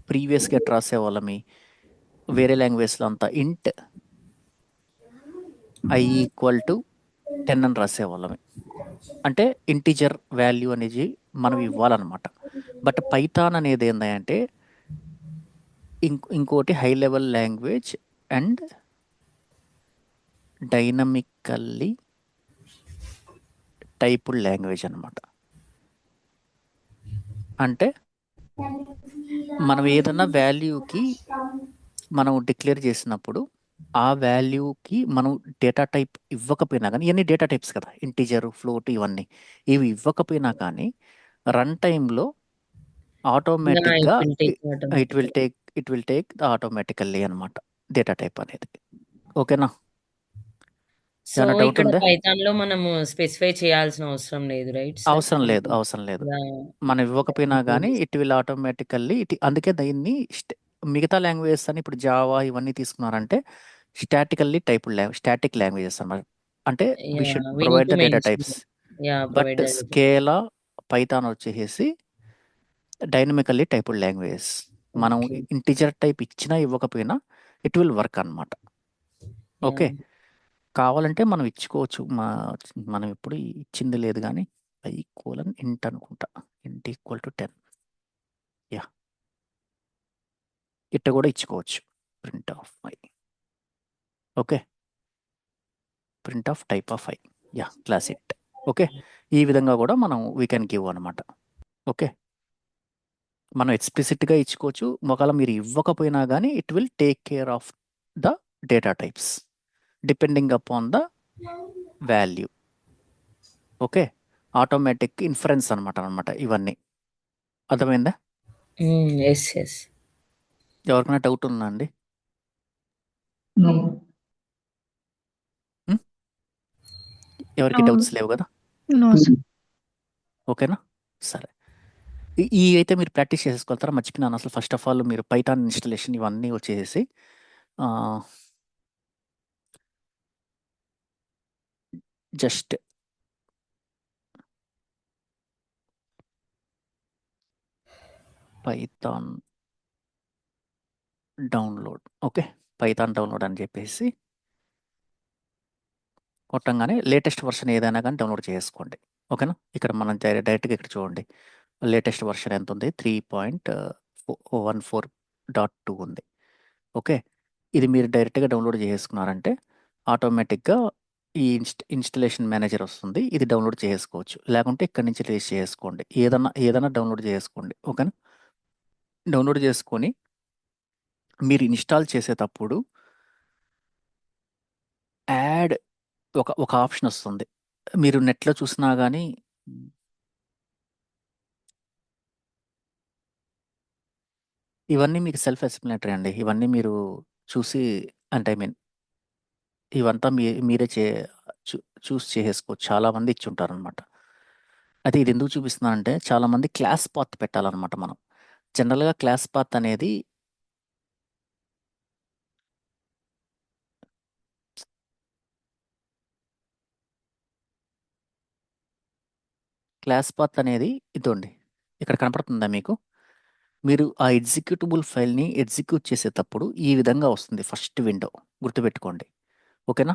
ప్రీవియస్‌గా ఎట్లా రాసేవాళ్ళమి వేరే లాంగ్వేజ్‌లో అంతా ఇంట్ i = 10 అని రాసేవాళ్ళమి. అంటే ఇంటిజర్ వాల్యూ అనేది మనం ఇవ్వాలన్నమాట. బట్ పైథాన్ అనేది ఏందంటే ఇంకోటి high level language and dynamically typed language అనమాట. అంటే మనం ఏదన్నా వాల్యూకి మనం డిక్లేర్ చేసినప్పుడు ఆ వాల్యూకి మనం డేటా టైప్ ఇవ్వకపోయినా కానీ ఇవన్నీ డేటా టైప్స్ కదా, ఇంటిజర్, ఫ్లోట్, ఇవన్నీ ఇవి ఇవ్వకపోయినా కానీ రన్ టైంలో Yeah, ఆటోమేటిక్గా it will take it will automatically. Take it will take automatically అనమాట డేటా టైప్ అనేది. ఓకేనా? సో, ఏమైనా డౌట్ ఇక్కడ ఉందా? పైథాన్‌లో మనము స్పెసిఫై చేయాల్సిన అవసరం లేదు. Right sir? అవసరం లేదు, అంటే అవసరం లేదు. యాహ్! మనం ఇవ్వకపోయినా ఇంక్లూడ్ గానీ ఇట్ విల్ ఆటోమేటికల్లీ అందుకే దీన్ని మిగతా లాంగ్వేజెస్ అని ఇప్పుడు జావా ఇవన్నీ తీసుకున్నారంటే స్టాటిక్ లాంగ్వేజెస్ అన్నమాట. అంటే we yeah! Should we need provide to the data mention. Types. Yeah! But provide the data. Scala, Python వచ్చేసేసి డైనమికల్లీ టైప్డ్ లాంగ్వేజెస్. మనం ఓకే. ఇంటిజర్ టైప్ ఇచ్చినా ఇవ్వకపోయినా ఇట్ విల్ వర్క్ అన్నమాట. ఓకే. యాహ్! కావాలంటే మనం ఇచ్చుకోవచ్చు. మనం ఎప్పుడు ఇచ్చింది లేదు గానీ i:int అనుకుంటా. int = 10. యాహ్! ఇట్ట కూడా ఇచ్చుకోవచ్చు. Print of i. Okay. Print of type of i. Yeah! Class it. Okay. ఈ విధంగా కూడా మనం వి కెన్ గివ్ అనమాట. ఓకే. మనం ఎక్స్‌ప్లిసిట్‌గా ఇచ్చుకోవచ్చు. ఒకవేళ మీరు ఇవ్వకపోయినా గానీ it will take care of the data types depending upon the value. Okay. Automatic inference అనమాట ఇవన్నీ. అర్థమైందా? యెస్. యెస్. ఎవరికైనా డౌట్ ఉందా అండి? No. హ్మ్. ఎవరికీ No. డౌట్స్ లేవు గదా? No, sir. ఓకేనా? సరే. అయితే మీరు ప్రాక్టీస్ చేసేసుకుంటారా? మర్చిపోయినాను అసలు. ఫస్ట్ ఆఫ్ ఆల్ మీరు పైథాన్ ఇన్‌స్టాలేషన్ ఇవన్నీ వచ్చేసేసి ఆహ్, just Python download. Okay. Python download అని చెప్పేసి కొట్టంగానే లేటెస్ట్ వెర్షన్ ఏదైనా గానీ డౌన్‌లోడ్ చేసేసుకోండి. ఓకేనా? ఇక్కడ మనం డైరెక్ట్‌గా ఇక్కడ చూడండి. లేటెస్ట్ వెర్షన్ ఎంతుంది? 3.14.2 ఉంది. ఓకే. ఇది మీరు డైరెక్ట్‌గా డౌన్‌లోడ్ చేసేసుకున్నారంటే ఆటోమేటిక్‌గా ఈ ఇన్‌స్టాలేషన్ మేనేజర్ వస్తుంది. ఇది డౌన్‌లోడ్ చేసేసుకోవచ్చు. లేకుంటే ఇక్కడి నుంచి రిలీజ్ చేసుకోండి. ఏదన్నా డౌన్‌లోడ్ చేసేసుకోండి. ఓకేనా? డౌన్‌లోడ్ చేసుకొని మీరు ఇన్‌స్టాల్ చేసేటప్పుడు యాడ్ ఒక ఆప్షన్ వస్తుంది. మీరు నెట్‌లో చూసినా గానీ ఇవన్నీ మీకు సెల్ఫ్ ఎక్స్‌ప్లనేటరీ అండి. ఇవన్నీ మీరు చూసి అంటే ఐ మీన్ ఇవంతా మీరే చూ చూస్ చేసేసుకోవచ్చు. చాలామంది ఇచ్చుంటారనమాట. అయితే ఇది ఎందుకు చూపిస్తున్నానంటే చాలామంది క్లాస్ పాత్ పెట్టాలనమాట మనం. జనరల్‌గా క్లాస్ పాత్ అనేది ఇదోండి. ఇక్కడ కనపడుతుందా మీకు? మీరు ఆ ఎగ్జిక్యూటబుల్ ఫైల్ని ఎగ్జిక్యూట్ చేసేటప్పుడు ఈ విధంగా వస్తుంది ఫస్ట్ విండో, గుర్తుపెట్టుకోండి. ఓకేనా?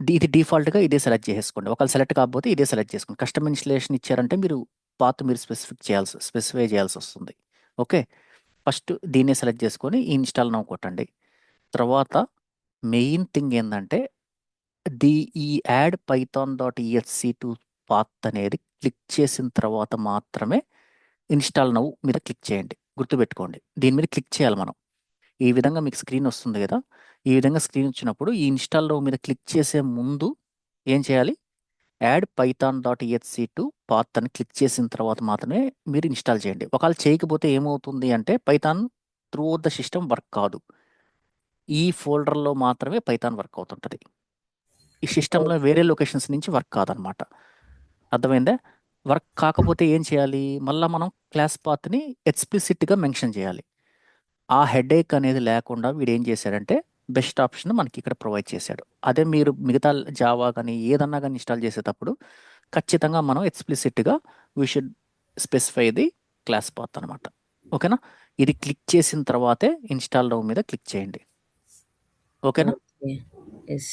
ఇది డిఫాల్ట్గా ఇదే సెలెక్ట్ చేసేసుకోండి. ఒకవేళ సెలెక్ట్ కాకపోతే ఇదే సెలెక్ట్ చేసుకోండి. కస్టమ్ ఇన్స్టలేషన్ ఇచ్చారంటే మీరు పాత్ మీరు స్పెసిఫై చేయాల్సి వస్తుంది. ఓకే, ఫస్ట్ దీన్నే సెలెక్ట్ చేసుకొని ఇన్స్టాల్ నౌ కొట్టండి. తర్వాత మెయిన్ థింగ్ ఏంటంటే ఈ యాడ్ python.exe2 పాత్ అనేది క్లిక్ చేసిన తర్వాత మాత్రమే ఇన్స్టాల్ నౌ మీద క్లిక్ చేయండి. గుర్తుపెట్టుకోండి, దీని మీద క్లిక్ చేయాలి మనం. ఈ విధంగా మీకు స్క్రీన్ వస్తుంది కదా, ఈ విధంగా స్క్రీన్ వచ్చినప్పుడు ఈ ఇన్స్టాల్ నౌ మీద క్లిక్ చేసే ముందు ఏం చేయాలి? యాడ్ python.exe2 పాత్ అని క్లిక్ చేసిన తర్వాత మాత్రమే మీరు ఇన్స్టాల్ చేయండి. ఒకవేళ చేయకపోతే ఏమవుతుంది అంటే Python through the system work కాదు. ఈ ఫోల్డర్లో మాత్రమే పైథాన్ వర్క్ అవుతుంటుంది. ఈ సిస్టంలో వేరే లొకేషన్స్ నుంచి వర్క్ కాదనమాట. అర్థమైందా? వర్క్ కాకపోతే ఏం చేయాలి? మళ్ళీ మనం క్లాస్ పాత్ని ఎక్స్ప్లిసిట్గా మెన్షన్ చేయాలి. ఆ హెడేక్ అనేది లేకుండా వీడు ఏం చేశాడంటే బెస్ట్ ఆప్షన్ మనకి ఇక్కడ ప్రొవైడ్ చేశాడు. అదే మీరు మిగతా జావా కానీ ఏదన్నా కానీ ఇన్స్టాల్ చేసేటప్పుడు ఖచ్చితంగా మనం ఎక్స్ప్లిసిట్గా we should specify the class path అనమాట. ఓకేనా? ఇది క్లిక్ చేసిన తర్వాతే ఇన్స్టాల్ నౌ మీద క్లిక్ చేయండి. ఓకేనా? ఓకే. యెస్.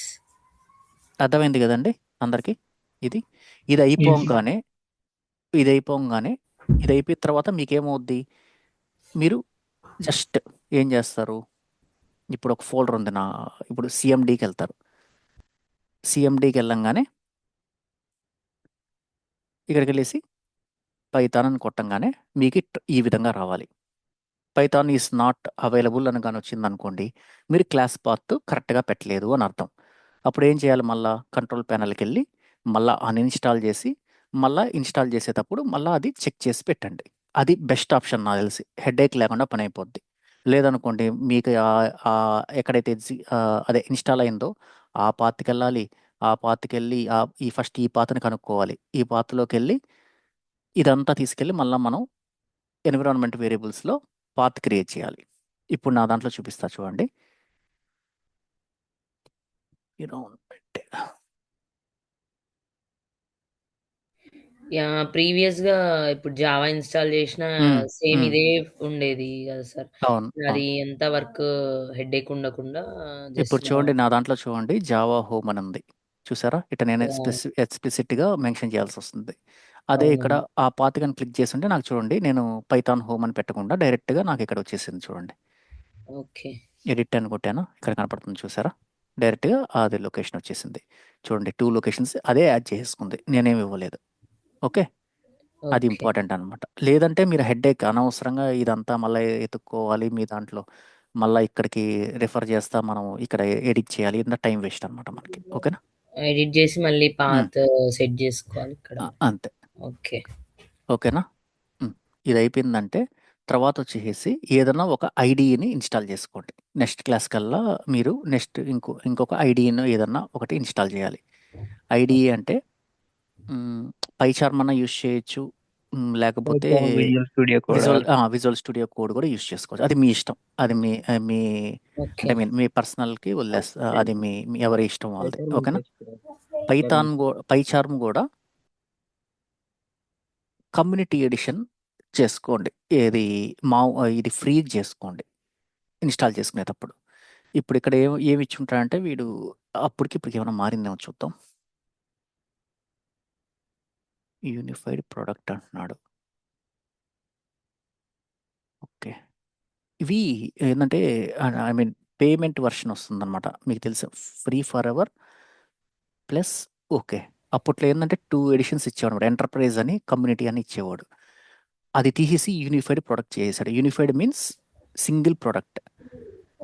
అర్థమైంది కదండి అందరికీ? ఇది ఇది Yes. అయిపోగానే ఇది అయిపోగానే ఇది అయిపోయిన తర్వాత మీకేమవుద్ది? మీరు జస్ట్ ఏం చేస్తారు? ఇప్పుడు ఒక ఫోల్డర్ ఉంది ఇప్పుడు సిఎండికి వెళ్తారు. సిఎండికి వెళ్ళంగానే ఇక్కడికి వెళ్ళేసి పైథాన్ అని కొట్టంగానే మీకు ఈ విధంగా రావాలి. పైథాన్ ఈస్ నాట్ అవైలబుల్ అని కానీ వచ్చింది అనుకోండి, మీరు క్లాస్ పాత్ కరెక్ట్గా పెట్టలేదు అని అర్థం. అప్పుడు ఏం చేయాలి? మళ్ళీ కంట్రోల్ ప్యానల్కి వెళ్ళి మళ్ళీ అన్ఇన్స్టాల్ చేసి మళ్ళీ ఇన్స్టాల్ చేసేటప్పుడు మళ్ళీ అది చెక్ చేసి పెట్టండి. అది బెస్ట్ ఆప్షన్ నాకు తెలిసి, హెడేక్ లేకుండా పని అయిపోద్ది. లేదనుకోండి మీకు ఎక్కడైతే అదే ఇన్స్టాల్ అయిందో ఆ పాత్కి వెళ్ళాలి. ఆ పాత్కి వెళ్ళి ఫస్ట్ ఈ పాత్ని కనుక్కోవాలి. ఈ పాత్లోకి వెళ్ళి ఇదంతా తీసుకెళ్ళి మళ్ళీ మనం ఎన్విరాన్మెంట్ వేరియబుల్స్లో పాత్ క్రియేట్ చేయాలి. ఇప్పుడు నా దాంట్లో చూపిస్తా చూడండి. Environment yeah! ప్రీవియస్‌గా ఇప్పుడు జావా ఇన్‌స్టాల్ చేసినా సేమ్ ఇదే ఉండేది కదా సార్. అవును, అది అవును. ఎంత వర్క్ హెడేక్ ఉండకుండా ఇప్పుడు జస్ట్ చూడండి నా దాంట్లో చూడండి జావా హోమ్ అని ఉంది. చూసారా? ఇట్లా నేను యాహ్! ఎక్స్ప్లిసిట్గా మెన్షన్ చేయాల్సి వస్తుంది. అదే ఇక్కడ అవునండి. ఆ పాత్ కానీ క్లిక్ చేస్తుంటే నాకు చూడండి, నేను పైథాన్ హోమ్ అని పెట్టకుండా డైరెక్ట్గా నాకు ఇక్కడ వచ్చేసింది చూడండి. ఓకే. ఎడిట్ అని కొట్టాను, ఇక్కడ కనపడుతుంది చూసారా? డైరెక్ట్గా అది లొకేషన్ వచ్చేసింది. చూడండి 2 లొకేషన్స్ అదే యాడ్ చేసుకుంది, నేనేమి ఇవ్వలేదు. ఓకే, అది ఓకే. ఇంపార్టెంట్ అనమాట. లేదంటే మీరు హెడేక్ అనవసరంగా ఇదంతా మళ్ళీ ఎతుక్కోవాలి మీ దాంట్లో, మళ్ళీ ఇక్కడికి రిఫర్ చేస్తా మనం ఇక్కడ ఎడిట్ చేయాలి, ఇంత టైం వేస్ట్ అనమాట మనకి. ఓకేనా? ఎడిట్ చేసి మళ్ళీ ఉమ్, పాత్ సెట్ చేసుకోవాలి ఇక్కడ. అంతే. ఓకే. ఓకేనా? ఇది అయిపోయిందంటే తర్వాత వచ్చేసి ఏదైనా ఒక ఐడిని ఇన్స్టాల్ చేసుకోండి. నెక్స్ట్ క్లాస్ కల్లా మీరు ఇంకొక ఐడిను ఏదన్నా ఒకటి ఇన్స్టాల్ చేయాలి. ఐడిఈ అంటే పైచార్మ్ అన్న యూస్ చేయొచ్చు, లేకపోతే Python, Visual Studio Code or visual studio code కూడా యూస్ చేసుకోవచ్చు. అది మీ ఇష్టం. అది మీ ఓకే. అంటే మీ పర్సనల్కి వదిలేస్తా, అది మీ ఎవరి ఇష్టం వాళ్ళది. Python ఓకేనా? Visual Studio. Python. పైచార్మ్ కూడా కమ్యూనిటీ ఎడిషన్ చేసుకోండి. ఏది మా ఇది ఫ్రీ చేసుకోండి ఇన్స్టాల్ చేసుకునేటప్పుడు. ఇప్పుడు ఇక్కడ ఏమి ఇచ్చి ఉంటాడంటే వీడు, అప్పటికి ఇప్పటికి ఏమైనా మారిందేమో చూద్దాం. యూనిఫైడ్ ప్రోడక్ట్ అంటున్నాడు. ఓకే, ఇవి ఏంటంటే ఐ మీన్ పేమెంట్ వర్షన్ వస్తుందన్నమాట. మీకు తెలుసు, free for ever plus. Okay, అప్పట్లో ఏంటంటే 2 ఎడిషన్స్ ఇచ్చేవాడు, ఎంటర్ప్రైజ్ అని కమ్యూనిటీ అని ఇచ్చేవాడు. అది తీసేసి యూనిఫైడ్ ప్రోడక్ట్ చేసాడు. Unified means single product.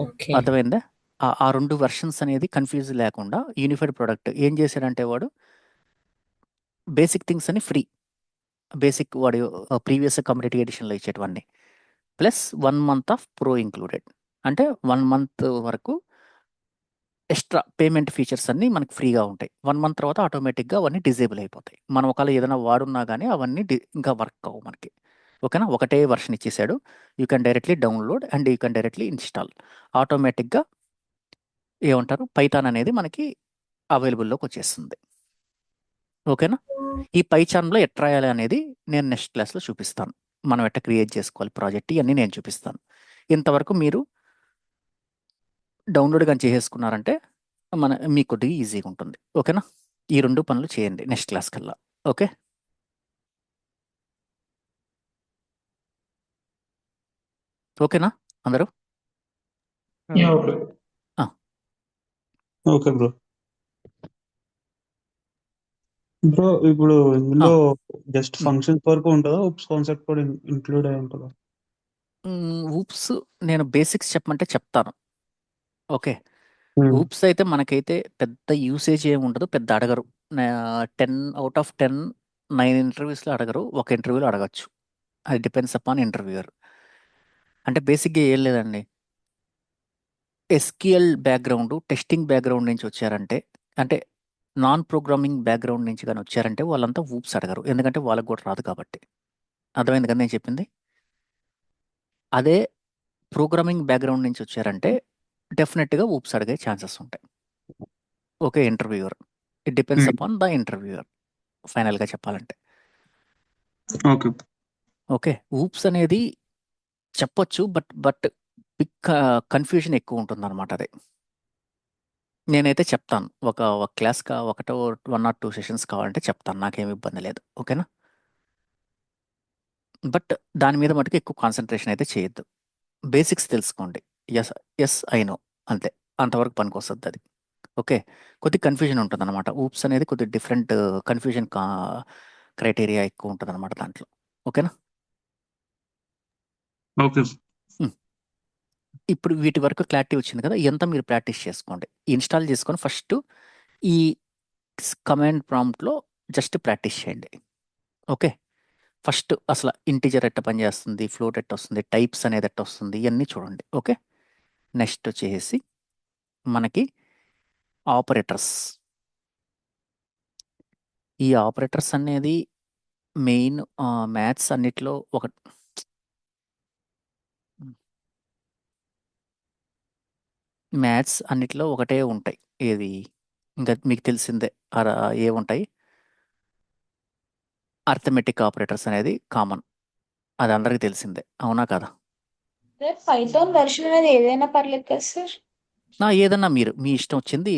Okay. అర్థమైందా? ఆ 2 వెర్షన్స్ అనేది కన్‌ఫ్యూజ్ లేకుండా యూనిఫైడ్ ప్రొడక్ట్ ఏం చేశాడంటే వాడు బేసిక్ థింగ్స్ అని ఫ్రీ. బేసిక్ వాడు ప్రీవియస్ కమ్యూనిటీ ఎడిషన్‌లో ఇచ్చేటివన్నీ. Plus 1 month of pro included. అంటే 1 మంత్ వరకు ఎక్స్‌ట్రా పేమెంట్ ఫీచర్స్ అన్నీ మనకు ఫ్రీగా ఉంటాయి. 1 మంత్ తర్వాత ఆటోమేటిక్‌గా అవన్నీ డిజేబుల్ అయిపోతాయి. మనం ఒకవేళ ఏదైనా వాడున్నా గానీ అవన్నీ ఇంకా వర్క్ అవ్వవు మనకి. ఓకేనా? ఒకటే వెర్షన్ ఇచ్చేసాడు. You can directly download and you can directly install. ఆటోమేటిక్‌గా ఏమంటారు పైథాన్ అనేది మనకి అవైలబుల్లోకి వచ్చేస్తుంది. ఓకేనా? ఈ పైచార్మ్‌లో ఎట్లా రాయాలి అనేది నేను నెక్స్ట్ క్లాస్‌లో చూపిస్తాను. మనం ఎట్లా క్రియేట్ చేసుకోవాలి ప్రాజెక్ట్ ఇవన్నీ నేను చూపిస్తాను. ఇంతవరకు మీరు డౌన్లోడ్ కానీ చేసేసుకున్నారంటే మీకు కొద్దిగా ఈజీగా ఉంటుంది. ఓకేనా? ఈ 2 పనులు చేయండి నెక్స్ట్ క్లాస్ కల్లా. ఓకే? ఓకేనా అందరూ? Yeah, okay. ఆ, Okay, bro. బ్రో ఇప్పుడు ఆ, ఇందులో జస్ట్ ఉమ్, ఫంక్షన్స్ వరకు ఉంటుందా? ఉప్స్ కాన్సెప్ట్ కూడా ఇంక్లూడ్ అయి ఉంటుందా? ఊప్స్ నేను బేసిక్స్ చెప్పమంటే చెప్తాను. ఓకే. Hmm. ఊప్స్ అయితే మనకైతే పెద్ద యూసేజ్ ఏమి ఉండదు, పెద్ద అడగరు. 10 out of 10 9 ఇంటర్వ్యూస్లో అడగరు, ఒక ఇంటర్వ్యూలో అడగచ్చు. అది డిపెండ్స్ అపాన్ ఇంటర్వ్యూయర్. అంటే బేసిక్గా ఏం లేదండి, ఎస్క్యూఎల్ బ్యాక్గ్రౌండ్, టెస్టింగ్ బ్యాక్గ్రౌండ్ నుంచి వచ్చారంటే, అంటే నాన్ ప్రోగ్రామింగ్ బ్యాక్గ్రౌండ్ నుంచి కానీ వచ్చారంటే వాళ్ళంతా ఊప్స్ అడగరు, ఎందుకంటే వాళ్ళకి కూడా రాదు కాబట్టి. అర్థమైంది కదా నేను చెప్పింది? అదే ప్రోగ్రామింగ్ బ్యాక్గ్రౌండ్ నుంచి వచ్చారంటే డెఫినెట్గా ఊప్స్ అడిగే ఛాన్సెస్ ఉంటాయి. Okay, interviewer. It depends Hmm. Upon the interviewer ఫైనల్గా చెప్పాలంటే. ఓకే. ఓకే, ఊప్స్ అనేది చెప్పొచ్చు, బట్ బిగ్ కన్ఫ్యూజన్ ఎక్కువ ఉంటుంది అనమాట. అది నేనైతే చెప్తాను, ఒక క్లాస్ ఒకటో 1 or 2 సెషన్స్ కావాలంటే చెప్తాను, నాకేమి ఇబ్బంది లేదు. ఓకేనా? బట్ దాని మీద మటుకు ఎక్కువ కాన్సన్ట్రేషన్ అయితే చేయొద్దు. బేసిక్స్ తెలుసుకోండి. ఎస్, ఎస్ ఐ నో, అంతే. అంతవరకు పనికొస్తుంది అది. ఓకే. కొద్ది కన్ఫ్యూజన్ ఉంటుంది అనమాట. ఊప్స్ అనేది కొద్ది డిఫరెంట్ కన్ఫ్యూజన్ క్రైటీరియా ఎక్కువ ఉంటుంది అనమాట దాంట్లో. ఓకేనా? ఓకే. ఉమ్. ఇప్పుడు వీటి వరకు క్లారిటీ వచ్చింది కదా, ఎంత మీరు ప్రాక్టీస్ చేసుకోండి, ఇన్స్టాల్ చేసుకొని ఫస్ట్ ఈ కమాండ్ ప్రాంప్ట్లో జస్ట్ ప్రాక్టీస్ చేయండి. ఓకే. ఫస్ట్ అసలు ఇంటిజర్ ఎట్ట పనిచేస్తుంది, ఫ్లోట్ ఎట్ట వస్తుంది, టైప్స్ అనేది ఎట్ట వస్తుంది, ఇవన్నీ చూడండి. ఓకే. నెక్స్ట్ వచ్చేసి మనకి ఆపరేటర్స్. ఈ ఆపరేటర్స్ అనేది మెయిన్ మ్యాథ్స్ అన్నిట్లో ఒకటే ఉంటాయి. ఏది ఇంకా మీకు తెలిసిందే, ఏముంటాయి, అర్థమెటిక్ ఆపరేటర్స్ అనేది కామన్, అది అందరికీ తెలిసిందే, అవునా కదా? పైథాన్ వెర్షన్ అనేది ఏదైనా పర్లేదు కదా సార్? ఏదన్నా మీరు మీ ఇష్టం వచ్చింది,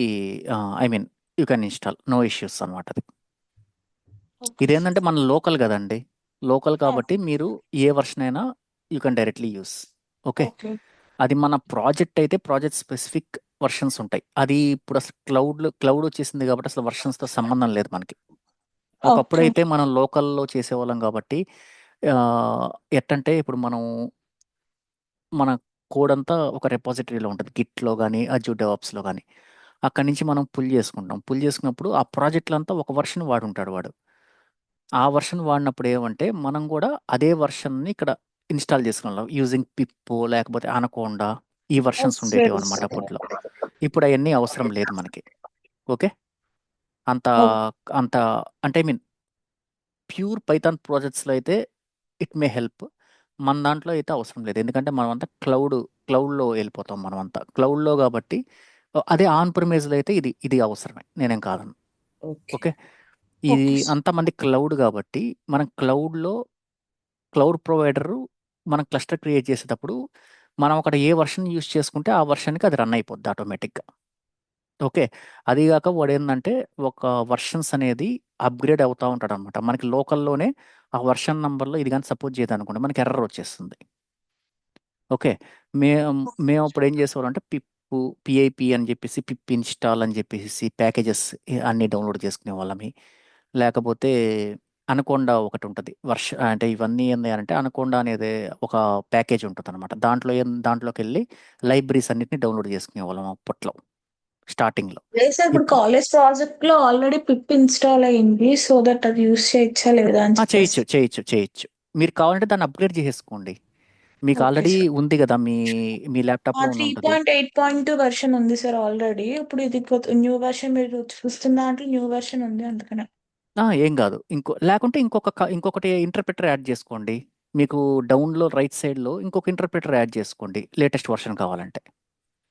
I mean you can install, no issues అనమాట. అది ఓకే ఇదేంటంటే మన లోకల్ కదండి, లోకల్ కాబట్టి మీరు ఏ వర్షన్ అయినా you can directly use. Okay. Okay అది మన ప్రాజెక్ట్ అయితే ప్రాజెక్ట్ స్పెసిఫిక్ వర్షన్స్ ఉంటాయి. అది ఇప్పుడు అసలు క్లౌడ్ వచ్చేసింది కాబట్టి అసలు వర్షన్స్తో సంబంధం లేదు మనకి. ఒకప్పుడు ఓకే అయితే మనం లోకల్లో చేసేవాళ్ళం కాబట్టి ఎట్టంటే ఇప్పుడు మన కోడ్ అంతా ఒక రెపాజిటరీలో ఉంటుంది, గిట్లో కానీ అజూర్ డెవాప్స్లో కానీ. అక్కడి నుంచి మనం పుల్ చేసుకుంటాం. పుల్ చేసుకున్నప్పుడు ఆ ప్రాజెక్టులు అంతా ఒక వర్షన్ వాడుంటాడు వాడు. ఆ వర్షన్ వాడినప్పుడు ఏమంటే మనం కూడా అదే వర్షన్ని ఇక్కడ ఇన్స్టాల్ చేసుకున్నాం యూజింగ్ పిప్పో లేకపోతే అనకోండా, ఈ వర్షన్స్ ఉండేటివి అనమాట అప్పట్లో. ఇప్పుడు అవన్నీ అవసరం లేదు మనకి. ఓకే. అంత అంత అంటే ఐ మీన్ ప్యూర్ పైథాన్ ప్రాజెక్ట్స్లో అయితే ఇట్ మే హెల్ప్. మన దాంట్లో అయితే అవసరం లేదు, ఎందుకంటే మనం అంతా క్లౌడ్లో వెళ్ళిపోతాం మనమంతా క్లౌడ్లో కాబట్టి. అదే ఆన్ ప్రిమైజ్లో అయితే ఇది అవసరమే, నేనేం కాదను. ఓకే. ఓకే. ఇది ఓకే అంతమంది క్లౌడ్ కాబట్టి మనం క్లౌడ్ ప్రొవైడరు మనం క్లస్టర్ క్రియేట్ చేసేటప్పుడు మనం అక్కడ ఏ వర్షన్ యూస్ చేసుకుంటే ఆ వర్షన్కి అది రన్ అయిపోద్ది ఆటోమేటిక్గా. ఓకే. అది కాక వాడు ఏంటంటే ఒక వర్షన్స్ అనేది అప్గ్రేడ్ అవుతూ ఉంటాడు అనమాట. మనకి లోకల్లోనే ఆ వర్షన్ నంబర్లో ఇది కానీ సపోర్ట్ చేయదు అనుకోండి, మనకి ఎర్రర్ వచ్చేస్తుంది. ఓకే. మేము అప్పుడు ఏం చేసేవాళ్ళం అంటే పిఐపి అని చెప్పేసి, పిప్ ఇన్స్టాల్ అని చెప్పేసి ప్యాకేజెస్ అన్నీ డౌన్లోడ్ చేసుకునే వాళ్ళమి. లేకపోతే అనకొండ ఒకటి ఉంటుంది, అంటే ఇవన్నీ ఏంది అంటే అనకొండ అనేది ఒక ప్యాకేజ్ ఉంటుంది అనమాట. దాంట్లోకి వెళ్ళి లైబ్రరీస్ అన్నిటిని డౌన్లోడ్ చేసుకునే వాళ్ళం అప్పట్లో స్టార్టింగ్లో. లేదు సార్, ఇప్పుడు కాలేజ్ ప్రాజెక్ట్ లో ఆల్రెడీ పిప్ ఇన్స్టాల్ అయ్యింది, సో దట్ అది యూస్ చేయొచ్చా లేదా అని చెప్పేసి. చేయొచ్చు. మీరు కావాలంటే దాన్ని అప్గ్రేడ్ చేసేసుకోండి. మీకు ఓకే ఆల్రెడీ సార్. ఉంది కదా, మీ ల్యాప్టాప్లో ఉండి ఉంటుంది. 3.8.2 వెర్షన్ ఉంది సార్ ఆల్రెడీ. ఇప్పుడు ఇది న్యూ వెర్షన్ మీరు చూస్తున్న దాంట్లో న్యూ వెర్షన్ ఉంది అందుకనే. ఏం కాదు, లేకుంటే ఇంకొకటి ఇంటర్ప్రిటర్ యాడ్ చేసుకోండి. మీకు డౌన్లో రైట్ సైడ్లో ఇంకొక ఇంటర్ప్రిటర్ యాడ్ చేసుకోండి, లేటెస్ట్ వర్షన్ కావాలంటే.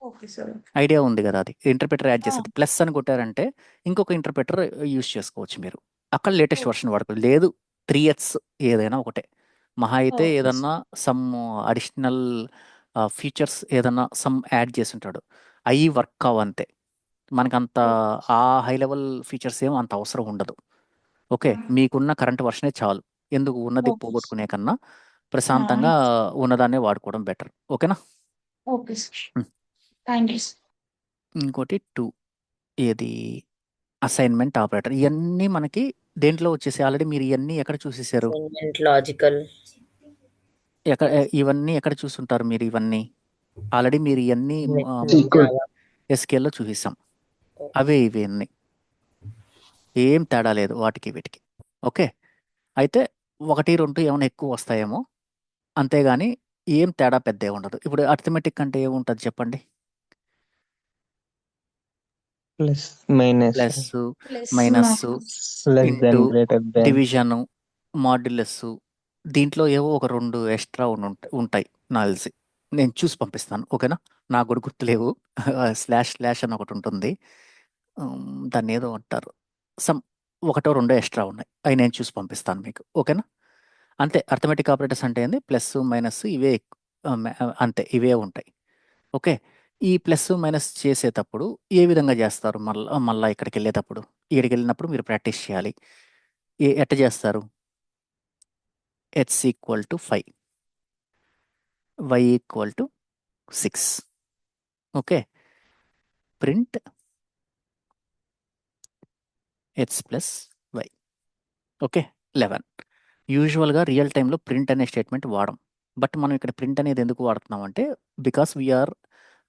Okay sir. ఐడియా ఉంది కదా, అది ఇంటర్ప్రిటర్ యాడ్ చేసేది ప్లస్ అని కొట్టారంటే ఇంకొక ఇంటర్ప్రిటర్ యూస్ చేసుకోవచ్చు మీరు. అక్కడ లేటెస్ట్ వర్షన్ వాడుకోవచ్చు, లేదు 3x ఏదైనా ఒకటే, మహా అయితే ఓకే ఏదన్నా సమ్ అడిషనల్ ఫీచర్స్ ఏదన్నా సమ్ యాడ్ చేసి ఉంటాడు. అవి వర్క్ కావంతే. మనకంత ఆ హై లెవెల్ ఫీచర్స్ ఏం అంత అవసరం ఉండదు. ఓకే. మీకున్న కరెంట్ వర్షనే చాలు. ఎందుకు ఉన్నది ఓకే పోగొట్టుకునే కన్నా ప్రశాంతంగా ఉన్నదాన్నే వాడుకోవడం బెటర్. ఓకేనా? Okay sir. Hmm. Thank you. ఇంకోటి 2 ఏది అసైన్మెంట్ ఆపరేటర్. ఇయన్నీ మనకి దేంట్లో వచ్చేసాయి? ఆల్రెడీ మీరు ఇయన్నీ ఎక్కడ చూసేసారు? Assignment, logical. ఇవన్నీ ఎక్కడ చూసుంటారు మీరు ఇవన్నీ? ఆల్రెడీ మీరు ఇయన్నీ సీక్వెల్ జావా. ఎస్‌క్యూఎల్‌లో చూసేసాం. అవే ఇవన్నీ. ఏం తేడా లేదు వాటికి వీటికి. ఓకే. అయితే 1, 2 ఏమైనా ఎక్కువ వస్తాయేమో. అంతేగాని ఏం తేడా పెద్దేం ఉండదు. ఇప్పుడు అర్థమెటిక్ అంటే ఏముంటది చెప్పండి? Plus minus plus, plus minus, less than into, greater than division, modulus. దీంట్లో ఏవో ఒక 2 ఎక్స్‌ట్రా ఉంటాయి నాకు తెలిసి. నేను చూసి పంపిస్తాను. ఓకేనా? నాకు కూడా గుర్తులేవు. స్లాష్ స్లాష్ అని ఒకటుంటుంది. దాన్నేదో అంటారు. సమ్ ఒకటో రెండో ఎక్స్‌ట్రా ఉన్నాయి. అయి నేను చూసి పంపిస్తాను మీకు. ఓకేనా? అంతే. అర్థమెటిక్ ఆపరేటర్స్ అంటే ఏంది? ప్లస్సు, మైనస్సు ఇవే అంతే. ఇవే ఉంటాయి. ఓకే. ఈ ప్లస్, మైనస్ చేసేటప్పుడు ఏ విధంగా చేస్తారు మళ్ళా ఇక్కడికెళ్ళేటప్పుడు? ఈడికెళ్ళినప్పుడు మీరు ప్రాక్టీస్ చేయాలి. ఎట్ట చేస్తారు? x = 5, y = 6. Okay. Print x + y. Okay. 11. యూజువల్‌గా రియల్ టైమ్‌లో ప్రింట్ అనే స్టేట్మెంట్ వాడం. బట్ మనం ఇక్కడ ప్రింట్ అనేది ఎందుకు వాడుతున్నామంటే because we are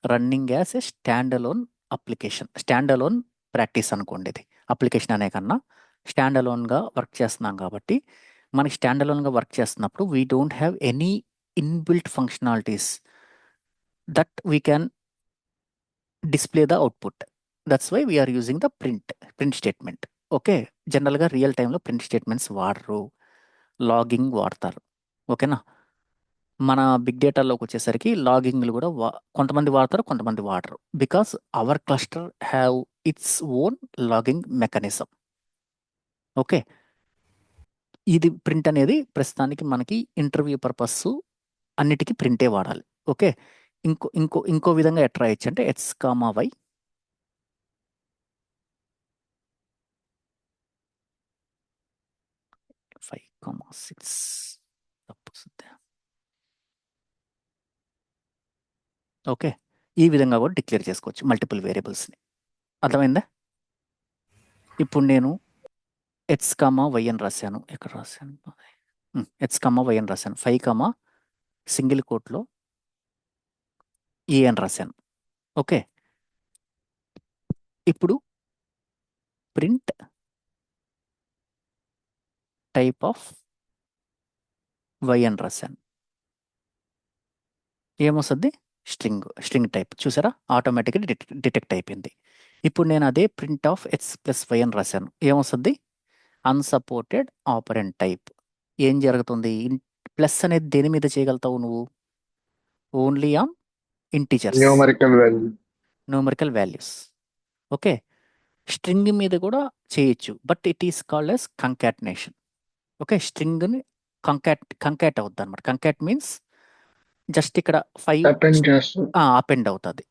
running as a stand alone application. Stand alone practice అనుకోండి ఇది. అప్లికేషన్ అనే కన్నా స్టాండ్ అలోన్‌గా వర్క్ చేస్తున్నాం కాబట్టి మనకి స్టాండ్ అలోన్‌గా వర్క్ చేస్తున్నప్పుడు we don't have any inbuilt functionalities that we can display the output. That's why we are using the print statement. Okay. జనరల్‌గా రియల్ టైమ్‌లో ప్రింట్ స్టేట్మెంట్స్ వాడరు. లాగింగ్ వాడతారు. ఓకేనా? మన బిగ్ డేటాలోకొచ్చేసరికి లాగింగ్‌లు గూడా కొంతమంది వాడతారు, కొంతమంది వాడరు. Because our cluster have its own logging mechanism. Okay. ఇది ప్రింట్ అనేది ప్రస్తుతానికి మనకి ఇంటర్వ్యూ పర్పసు అన్నిటికి ప్రింటే వాడాలి. ఓకే. ఇంకో విధంగా ఎట్లా రాయొచ్చంటే x, y 5, 6 తప్పొస్తుంది. ఓకే. ఈ విధంగా కూడా డిక్లేర్ చేసుకోవచ్చు మల్టిపుల్ వేరియబుల్స్‌ని. అర్థమైందా? ఇప్పుడు నేను x, y అని రాశాను. ఎక్కడ రాశాను? x, y అని రాశాను. 5, సింగిల్ కోట్‌లో ఏ అని రాశాను. ఓకే. ఇప్పుడు ప్రింట్ టైప్ ఆఫ్ y అని రాశాను. ఏమొస్తది? String type. చూసారా? ఆటోమేటిక్‌గా డిటెక్ట్ అయిపోయింది. ఇప్పుడు నేను అదే ప్రింట్ ఆఫ్ x + y అని రాశాను. ఏమొస్తది? Unsupported operand type. ఏం జరుగుతుంది? ప్లస్ అనేది దేని మీద చేయగలుగుతావు నువ్వు? Only on integers. Numerical values. Okay. String మీద కూడా చేయొచ్చు. But it is called as concatenation. Okay. స్ట్రింగ్‌ని కంకాట్ అవుద్దనమాట. కంకాట్ మీన్స్ జస్ట్ ఇక్కడ 5 అపెండ్ చేస్తాం. అపెండ్ అవుతది.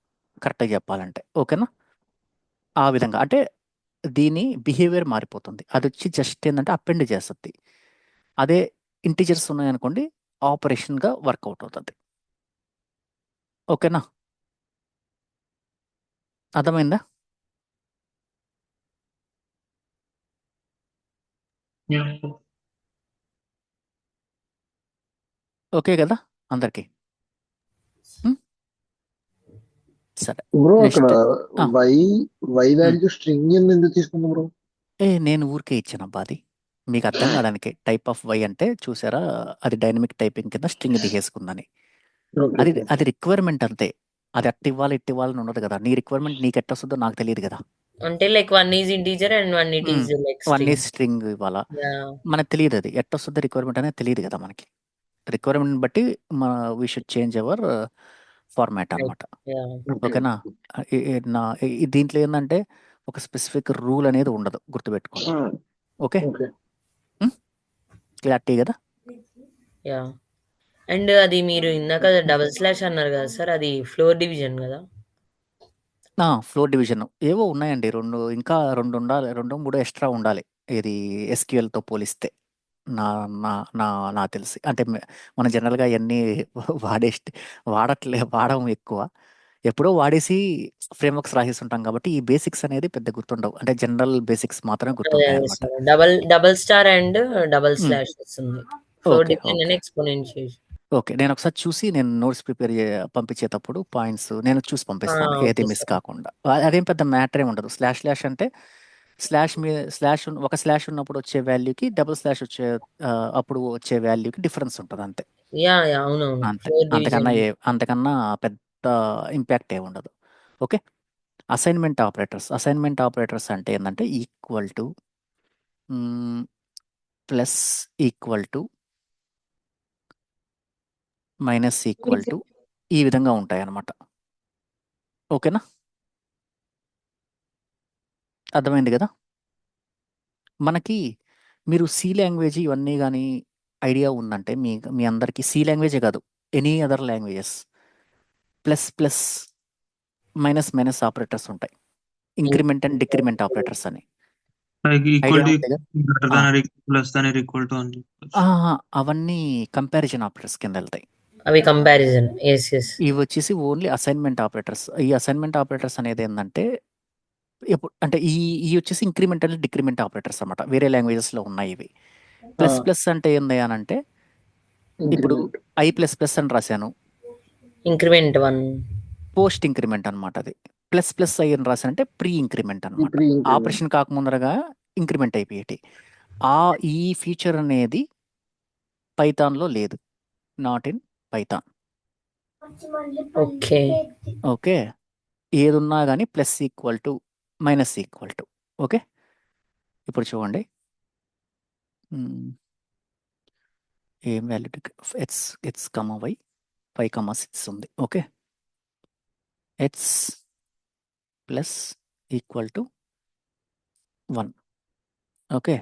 కరెక్ట్‌గా చెప్పాలంటే. ఓకేనా? ఆ విధంగా. అంటే దీని బిహేవియర్ మారిపోతుంది. అదొచ్చి జస్ట్ ఏందంటే అపెండ్ చేస్తది. అదే ఇంటిజర్స్ ఉన్నాయనుకోండి ఆపరేషన్‌గా వర్కౌట్ అవుతది. ఓకేనా? అర్థమైందా? ఓకే కదా అందరికి? సరే. బ్రో అక్కడ నెక్స్ట్ వై వాల్యూ స్ట్రింగ్ ఎందుకు తీసుకుందాం బ్రో? నేను ఊరికే ఇచ్చానబ్బా అది. మీకు అర్థం కావడానికి టైప్ ఆఫ్ వై అంటే చూసారా? అది డైనమిక్ టైపింగ్ కింద స్ట్రింగ్ తీసేసుకుందని. అది రిక్వైర్మెంట్ అంతే. అది ఇట్టివ్వాలి అని ఉండదు కదా! నీ రిక్వైర్మెంట్ నీకెట్టొస్తదో నాకు తెలీదు కదా! అంటే like 1 is integer and 1 it is like 1 string. Is string ఇవ్వాలా? యాహ్! మనకు తెలీదది. ఎట్టొస్తదో రిక్వైర్మెంట్ అనేది తెలీదు కదా మనకి. రిక్వైర్మెంట్‌ని బట్టి we should change our format అనమాట. యాహ్! ఓకేనా? దీంట్లో ఏందంటే ఒక స్పెసిఫిక్ రూల్ అనేది ఉండదు. గుర్తుపెట్టుకోండి. ఓకే. క్లారిటీ కదా? యాహ్! అండ్ అది మీరు ఇందాక డబుల్ స్లాష్ అన్నారు గదా సార్! అది ఫ్లోర్ డివిజన్ గదా? ఫ్లోర్ డివిజన్ ఏవో ఉన్నాయండి. 2 ఉండాలి. 2, 3 ఎక్స్‌ట్రా ఉండాలి. ఇది ఎస్‌క్యూఎల్‌తో పోలిస్తే. నా నా నా నాకు తెలిసి. అంటే మనం జనరల్‌గా అయన్నీ వాడడం ఎక్కువ. ఎప్పుడో వాడేసి ఫ్రేమ్‌వర్క్స్ రాసేసుంటాం కాబట్టి, ఈ బేసిక్స్ అనేది పెద్ద గుర్తుండవు. అంటే జనరల్ బేసిక్స్ మాత్రమే అదే గుర్తుంటాయన్నమాట. Sir. Double star and double hmm. Slash వస్తుంది. Floor okay. Division okay. And exponentiation. Okay. నేనొకసారి చూసి నేను నోట్స్ ప్రిపేర్ పంపించేటప్పుడు పాయింట్స్ నేను చూసి పంపిస్తాను. ఏది ఓకే మిస్ సార్. కాకుండా. అదేం పెద్ద మ్యాటర్ ఏమి ఉండదు. స్లాష్ అంటే ఒక స్లాష్ ఉన్నప్పుడు వచ్చే వాల్యూకి డబుల్ స్లాష్ అప్పుడు వచ్చే వాల్యూకి డిఫరెన్స్ ఉంటది అంతే. యాహ్! యాహ్! అవునవును. అంతే. Floor division. అంతకన్నా పెద్ద ఇంపాక్ట్ ఏమి ఉండదు. ఓకే. అసైన్‌మెంట్ ఆపరేటర్స్ అంటే ఏందంటే equal to plus equal to minus equal to ఈ విధంగా ఉంటాయన్నమాట. ఓకేనా? అర్థమైంది గదా! మనకి మీరు సి లాంగ్వేజ్ ఇవన్నీ గాని ఐడియా ఉందంటే మీ అందరికి సి లాంగ్వేజే కాదు. Any other languages plus, minus operators ఉంటాయి. ఇంక్రిమెంట్ అండ్ డిక్రిమెంట్ ఆపరేటర్స్ అని. Like equal ఐడియా to, ఉంది కదా! greater ఆ! than or less than or equal to అని చెప్పొచ్చు. అవన్నీ కంపారిజన్ ఆపరేటర్స్ కిందెళ్తాయి. అవి కంపారిజన్. యెస్. ఇవొచ్చేసి ఓన్లీ అసైన్‌మెంట్ ఆపరేటర్స్. ఈ అసైన్‌మెంట్ ఆపరేటర్స్ అనేదేందంటే అంటే ఇయి వచ్చేసి ఇంక్రిమెంట్ అండ్ డిక్రిమెంట్ ఆపరేటర్స్ అన్నమాట. వేరే లాంగ్వేజెస్‌లో ఉన్నాయి ఇవి. ప్లస్ అంటే ఏంది అనంటే ఇప్పుడు ఇంక్రిమెంట్. ఐ++ అని రాశాను. ఇంక్రిమెంట్ 1. పోస్ట్ ఇంక్రిమెంట్ అనమాట అది. ప్లస్ ఐ అని రాసానంటే ప్రీ ఇంక్రిమెంట్ ఈ అనమాట. Pre increment. ఆపరేషన్ కాకముందరగా ఇంక్రిమెంట్ అయిపోయేటియి. ఈ ఫీచర్ అనేది పైథాన్‌లో లేదు. Not in Python. Okay. Okay. ఏదున్నా గాని plus equal to, minus equal to. Okay. ఇప్పుడు చూడండి. ఏం వాల్యూ ఎక్స్, వై, 5, 6 ఉంది. Okay. X plus equal to 1. Okay.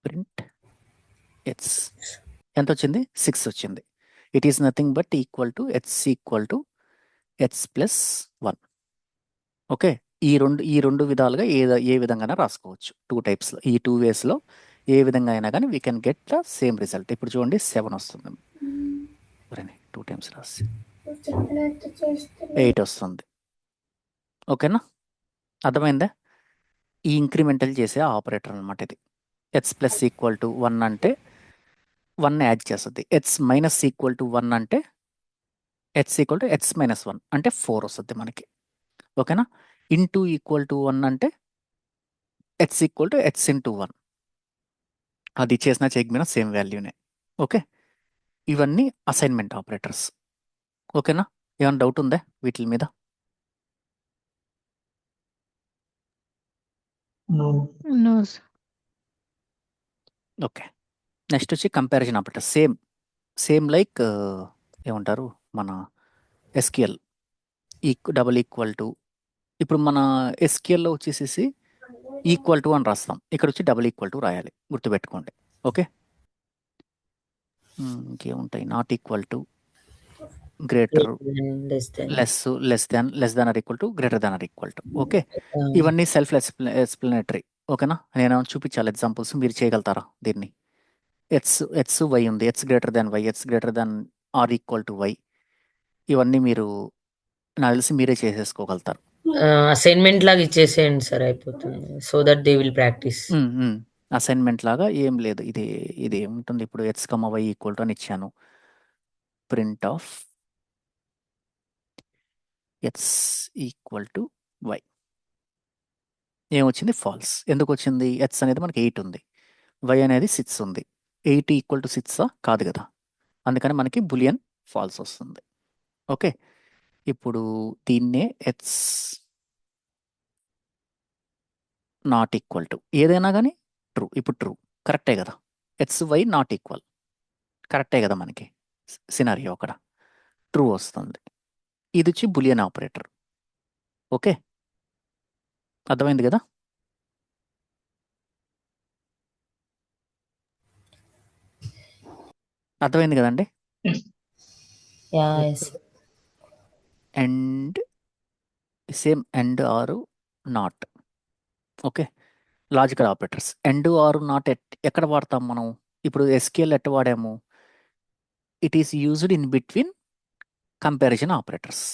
Print x ఎంతొచ్చింది? 6 వచ్చింది. It is nothing but equal to x plus 1. Okay. ఈ రెండు విధాలుగా ఏ విధంగానైనా రాసుకోవచ్చు. 2 టైప్స్‌లో. ఈ 2 వేస్‌లో ఏ విధంగా అయినా గానీ we can get the same result. ఇప్పుడు చూడండి 7 వస్తుంది. 2 టైమ్స్ రాసి 8 వస్తుంది. ఓకేనా? అర్థమైందా? ఈ ఇంక్రిమెంటల్ చేసే ఆపరేటర్ అనమాట ఇది. ఎక్స్ ప్లస్ ఈక్వల్ టు 1 అంటే 1 యాడ్ చేస్తది. ఎక్స్ మైనస్ ఈక్వల్ టు 1 అంటే ఎక్స్ మైనస్ 1 అంటే 4 వస్తది మనకి. ఓకేనా? ఇంటూ ఈక్వల్ టు 1 అంటే ఎక్స్ ఇంటూ 1. అది చేసినా చేయకపోయినా సేమ్ వాల్యూనే. ఓకే. ఇవన్నీ అసైన్‌మెంట్ ఆపరేటర్స్. ఓకేనా? ఏమైనా డౌట్ ఉందా వీటిల మీద? No. No sir. Okay. Next వచ్చి కంపారిజన్ ఆపరేటర్. సేమ్ లైక్ ఏమంటారు మన ఎస్‌క్యూఎల్. డబుల్ ఈక్వల్ టు ఇప్పుడు మన ఎస్‌క్యూఎల్‌లో వచ్చేసేసి ఈక్వల్ టు అని రాస్తాం. ఇక్కడొచ్చి డబుల్ ఈక్వల్ టు రాయాలి. గుర్తుపెట్టుకోండి. ఓకే. ఇంకేముంటాయి? Not equal to, greater, less than or equal to, greater than or equal to. Okay. ఇవన్నీ సెల్ఫ్ ఎక్స్‌ప్లనేటరీ. ఓకేనా? నేనేమైనా చూపించాలా ఎగ్జాంపుల్స్? మీరు చేయగలుగుతారా దీన్ని? ఎక్స్, వై ఉంది. X greater than y, x greater than or equal to y. ఇవన్నీ మీరు నాకు తెలిసి మీరే చేసేసుకోగలుగుతారు. అసైన్‌మెంట్ లాగా ఇచ్చేసేయండి సార్ అయిపోతుంది. So that they will practice. Assignment లాగా ఏం లేదు. ఇది ఏముంటుంది ఇప్పుడు ఎక్స్, వై ఈక్వల్ టు అని ఇచ్చాను. Print of x equal to y. ఏమొచ్చింది? ఫాల్స్. ఎందుకొచ్చింది? ఎక్స్ అనేది మనకి 8 ఉంది. వై అనేది 6 ఉంది. 8 ఈక్వల్ టు 6 కాదు కదా! అందుకని మనకి బూలియన్ ఫాల్స్ వస్తుంది. ఓకే. ఇప్పుడు దీన్నే ఎక్స్ నాట్ ఈక్వల్ టు ఏదైనా గానీ ట్రూ. ఇప్పుడు ట్రూ. కరెక్టే కదా! X, y not equal. కరెక్టే కదా మనకి సినారియో అక్కడ. ట్రూ వస్తుంది. ఇదొచ్చి బూలియన్ ఆపరేటర్. ఓకే. అర్థమైంది కదా! అర్థమైంది కదండి? Yeah, yes. And same and or not. Okay, logical operators and or not ఎక్కడ వాడతాం మనం? ఇప్పుడు ఎస్క్యూఎల్ ఎట్ట వాడాము? It is used in between comparison operators.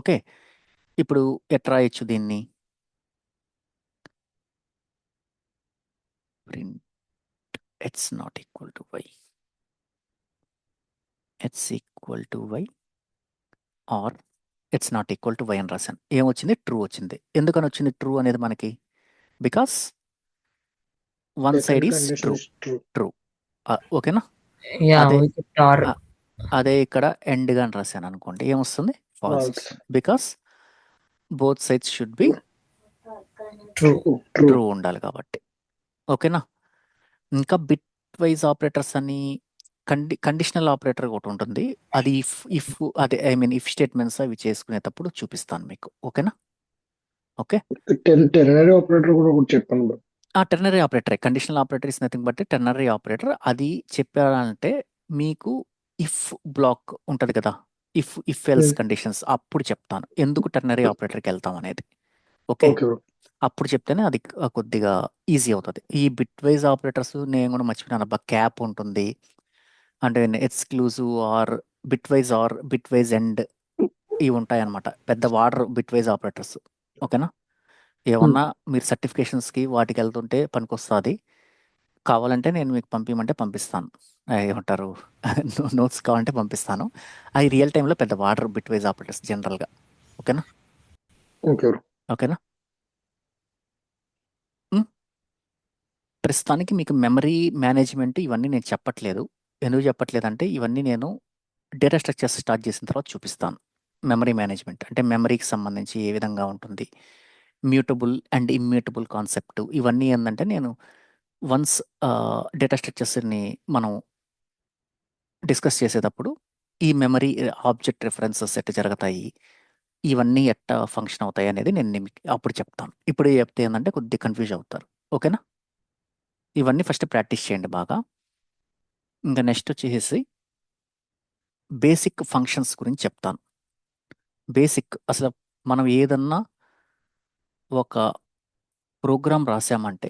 Okay, ఇప్పుడు ఎట్లా రాయొచ్చు దీన్ని? Print x not equal to y, x equal to y or it's not equal to why అని రాశాను. ఏమొచ్చింది? ట్రూ వచ్చింది. ఎందుకని వచ్చింది ట్రూ అనేది మనకి? Because one side Second is condition true. is true. True. ఓకేనా? Yeah, అదే we kept our అదే ఇక్కడ ఎండ్ గా రాశాను అనుకోండి, ఏమొస్తుంది? False False. వస్తుంది. Because both sides should be true. True. True ఉండాలి కాబట్టి. ఓకేనా? ఇంకా బిట్ వైజ్ ఆపరేటర్స్ అని కండిషనల్ ఆపరేటర్ ఒకటి ఉంటుంది. అది ఇఫ్ అదే ఐ మీన్ ఇఫ్ స్టేట్మెంట్స్ అవి చేసుకునేటప్పుడు చూపిస్తాను మీకు. ఓకేనా? ఓకే, Ternary operator కూడా ఒకటి చెప్పండి bro. Ternary operator. Conditional operator is nothing but ternary operator. అది చెప్పారంటే మీకు ఇఫ్ బ్లాక్ ఉంటుంది కదా, ఇఫ్ ఎల్స్ కండిషన్స్ అప్పుడు చెప్తాను ఎందుకు టెర్నరీ ఆపరేటర్కి వెళ్తాం అనేది. Okay, Okay bro. అప్పుడు చెప్తేనే అది కొద్దిగా ఈజీ అవుతుంది. ఈ బిట్ వైజ్ ఆపరేటర్స్ నేను కూడా మర్చిపోయినాను అబ్బా. క్యాప్ ఉంటుంది, అంటే exclusive are bit wise end ఇవి ఉంటాయి అనమాట. పెద్ద వాటర్ బిట్ వైజ్ ఆపరేటర్స్. ఓకేనా? ఏమన్నా మీరు సర్టిఫికేషన్స్కి వాటికి వెళ్తుంటే పనికొస్తుంది. కావాలంటే నేను మీకు పంపించమంటే పంపిస్తాను. ఏమంటారు, నోట్స్ కావాలంటే పంపిస్తాను. అవి రియల్ టైంలో పెద్ద వాటర్ బిట్ వైజ్ ఆపరేటర్స్ జనరల్గా. ఓకేనా? Okay bro. ఓకేనా? ప్రస్తుతానికి మీకు మెమరీ మేనేజ్మెంట్ ఇవన్నీ నేను చెప్పట్లేదు. ఎందుకు చెప్పట్లేదంటే ఇవన్నీ నేను డేటా స్ట్రక్చర్స్ స్టార్ట్ చేసిన తర్వాత చూపిస్తాను. మెమరీ మేనేజ్మెంట్ అంటే మెమరీకి సంబంధించి ఏ విధంగా ఉంటుంది, మ్యూటబుల్ అండ్ ఇమ్యూటబుల్ కాన్సెప్ట్ ఇవన్నీ ఏంటంటే నేను వన్స్ డేటా స్ట్రక్చర్స్ని మనం డిస్కస్ చేసేటప్పుడు ఈ మెమరీ ఆబ్జెక్ట్ రిఫరెన్సెస్ ఎట్ట జరుగుతాయి, ఇవన్నీ ఎట్ట ఫంక్షన్ అవుతాయి అనేది నేను మీకు అప్పుడు చెప్తాను. ఇప్పుడు చెప్తే ఏంటంటే కొద్దిగా కన్ఫ్యూజ్ అవుతారు. ఓకేనా? ఇవన్నీ ఫస్ట్ ప్రాక్టీస్ చేయండి బాగా. ఇంకా నెక్స్ట్ వచ్చేసి బేసిక్ ఫంక్షన్స్ గురించి చెప్తాను. బేసిక్ అసలు మనం ఏదన్నా ఒక ప్రోగ్రామ్ రాసామంటే,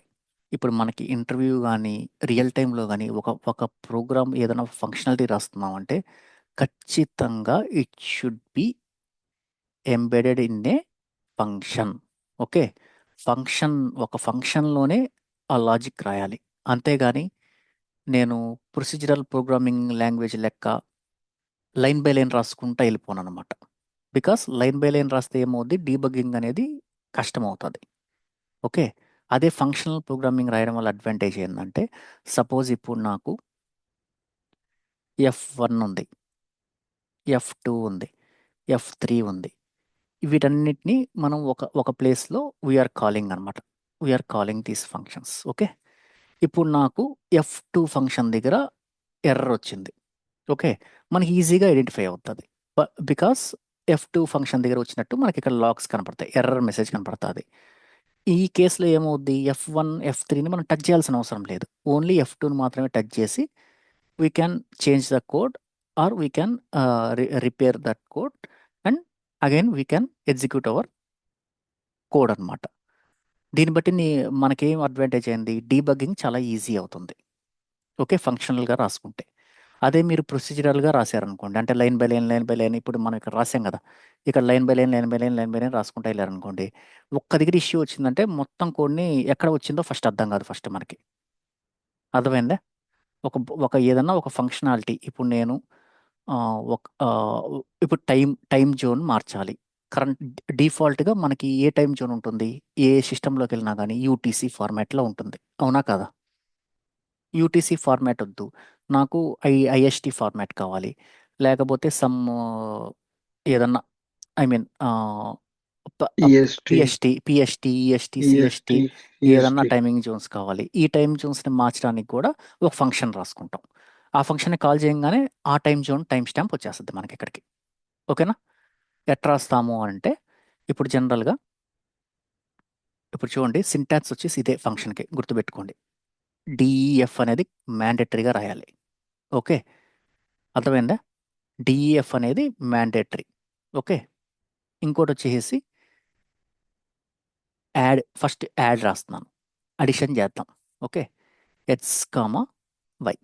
ఇప్పుడు మనకి ఇంటర్వ్యూ కానీ రియల్ టైంలో కానీ ఒక ప్రోగ్రామ్ ఏదైనా ఫంక్షనాలిటీ రాస్తున్నామంటే ఖచ్చితంగా it should be embedded in a function. Okay, ఒక ఫంక్షన్లోనే ఆ లాజిక్ రాయాలి. అంతేగాని నేను ప్రొసీజరల్ ప్రోగ్రామింగ్ లాంగ్వేజ్ లెక్క లైన్ బై లైన్ రాసుకుంటా వెళ్ళిపోను అనమాట. బికాస్ లైన్ బై లైన్ రాస్తే ఏమవుద్ది, డీబగ్గింగ్ అనేది కష్టం అవుతుంది. ఓకే, అదే ఫంక్షనల్ ప్రోగ్రామింగ్ రాయడం వల్ల అడ్వాంటేజ్ ఏంటంటే, సపోజ్ ఇప్పుడు నాకు F1 ఉంది, F2 ఉంది, F3 ఉంది. వీటన్నిటిని మనం ఒక ప్లేస్లో వీఆర్ కాలింగ్ అనమాట. We're calling these functions. Okay, ఇప్పుడు నాకు F2 ఫంక్షన్ దగ్గర ఎర్రర్ వచ్చింది. ఓకే, మనకి ఈజీగా ఐడెంటిఫై అవుతుంది. బికాస్ F2 ఫంక్షన్ దగ్గర వచ్చినట్టు మనకి ఇక్కడ లాగ్స్ కనపడతాయి, ఎర్రర్ మెసేజ్ కనపడుతుంది. ఈ కేసులో ఏమవుద్ది, F1 F3ని మనం టచ్ చేయాల్సిన అవసరం లేదు. ఓన్లీ F2ని మాత్రమే టచ్ చేసి we can change the code or we can repair that code and again we can execute our code అనమాట. దీన్ని బట్టి మనకేం అడ్వాంటేజ్ అయింది, డీబగ్గింగ్ చాలా ఈజీ అవుతుంది. ఓకే, ఫంక్షనల్గా రాసుకుంటే. అదే మీరు ప్రొసీజరల్గా రాశారనుకోండి, అంటే లైన్ బై లైన్ ఇప్పుడు మనం ఇక్కడ రాసాం కదా, ఇక్కడ లైన్ బై లైన్ రాసుకుంటా వెళ్ళారనుకోండి, ఒక్క దగ్గర ఇష్యూ వచ్చిందంటే మొత్తం కోడ్ని ఎక్కడ వచ్చిందో ఫస్ట్ అర్థం కాదు. ఫస్ట్ మనకి అర్థమైందా? ఒక ఏదన్నా ఒక ఫంక్షనాలిటీ ఇప్పుడు నేను ఇప్పుడు టైం జోన్ మార్చాలి. కరెంట్ డిఫాల్ట్గా మనకి ఏ టైం జోన్ ఉంటుంది, ఏ సిస్టంలోకి వెళ్ళినా కానీ యూటీసీ ఫార్మాట్లో ఉంటుంది. అవునా కదా? యూటీసీ ఫార్మాట్ వద్దు, నాకు ఐఎస్టీ ఫార్మాట్ కావాలి. లేకపోతే ఏదన్నా I mean EST, PST, EST, CST ఏదన్నా EST. టైమింగ్ జోన్స్ కావాలి. ఈ టైం జోన్స్ని మార్చడానికి కూడా ఒక ఫంక్షన్ రాసుకుంటాం. ఆ ఫంక్షన్ని కాల్ చేయగానే ఆ టైం జోన్ టైం స్టాంప్ వచ్చేస్తుంది మనకి ఇక్కడికి. ఓకేనా? ఎట్లా రాస్తాము అంటే ఇప్పుడు జనరల్గా ఇప్పుడు చూడండి, సింటాక్స్ వచ్చేసి ఇదే ఫంక్షన్కి గుర్తుపెట్టుకోండి. డిఈఎఫ్ అనేది మ్యాండేటరీగా రాయాలి. ఓకే, అర్థమైందా? డిఈఎఫ్ అనేది మ్యాండేటరీ. ఓకే, ఇంకోటి వచ్చేసి ఫస్ట్ యాడ్ రాస్తున్నాను, అడిషన్ చేద్దాం. ఓకే, ఎక్స్ కామా వై,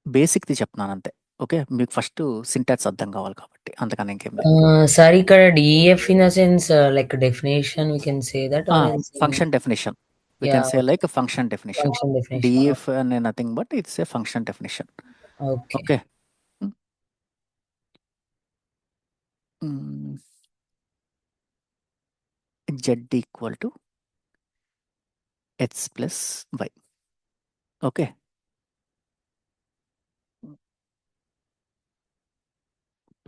బేసిక్ది చెప్తున్నాను అంతే. ఓకే, మీకు ఫస్ట్ సింటాక్స్ అర్థం కావాలి కాబట్టి, అంతకన్నా ఇంకేం లేదు. Sir, ఇక్కడ DEF in a sense, like definition, we can say that, or else function definition, we can yeah, say okay. like a function definition. Function definition. DEF and nothing but it's a function definition. Okay. Okay. Mm. Z equal to x plus y. Okay.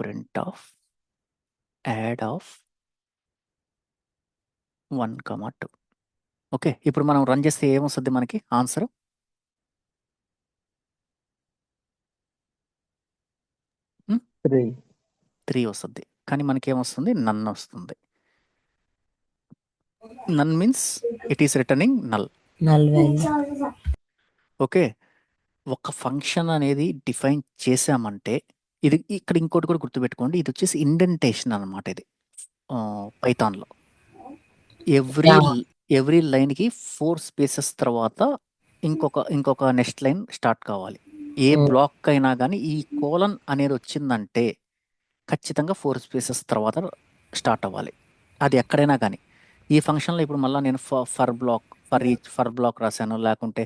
Print of add of 1, 2. Okay, ఇప్పుడు మనం run చేస్తే ఏమొస్తుంది మనకి answer? 3 వస్తుంది. కానీ మనకి ఏమొస్తుంది? None వస్తుంది. None means it is returning null. Null value. Okay, ఒక ఫంక్షన్ అనేది డిఫైన్ చేసామంటే ఇది ఇక్కడ ఇంకోటి కూడా గుర్తుపెట్టుకోండి, ఇది వచ్చేసి ఇండెంటేషన్ అనమాట. ఇది పైథాన్లో ఎవ్రీ లైన్కి 4 స్పేసెస్ తర్వాత ఇంకొక నెక్స్ట్ లైన్ స్టార్ట్ కావాలి. ఏ బ్లాక్ అయినా కానీ ఈ కోలన్ అనేది వచ్చిందంటే ఖచ్చితంగా 4 స్పేసెస్ తర్వాత స్టార్ట్ అవ్వాలి, అది ఎక్కడైనా కానీ. ఈ ఫంక్షన్లో ఇప్పుడు మళ్ళీ నేను ఫర్ బ్లాక్ రాశాను, లేకుంటే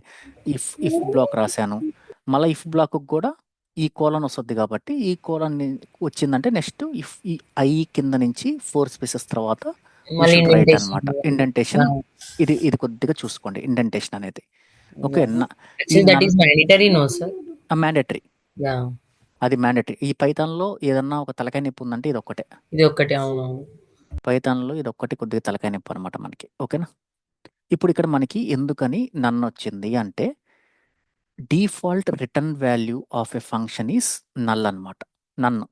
ఇఫ్ బ్లాక్ రాశాను. మళ్ళీ ఇఫ్ బ్లాక్ కూడా ఈ కోలన్ వస్తుంది కాబట్టి ఈ కోలన్ వచ్చిందంటే నెక్స్ట్ ఇఫ్ ఈ ఐ కింద నుంచి 4 స్పేసెస్ తర్వాత రైట్ అనమాట. ఇండెంటేషన్ ఇది కొద్దిగా చూసుకోండి, ఇండెంటేషన్ అనేది. ఓకే, మ్యాండేటరీ, అది మ్యాండేటరీ. ఈ పైథాన్లో ఏదన్నా ఒక తలకాయ నొప్పి ఉందంటే ఇది ఒక్కటే. పైథాన్లో ఇది ఒక్కటి కొద్దిగా తలకాయ నొప్పి అనమాట మనకి. ఓకేనా, ఇప్పుడు ఇక్కడ మనకి ఎందుకని నన్ను వచ్చింది అంటే default return value of a function is null అనమాట. నన్ను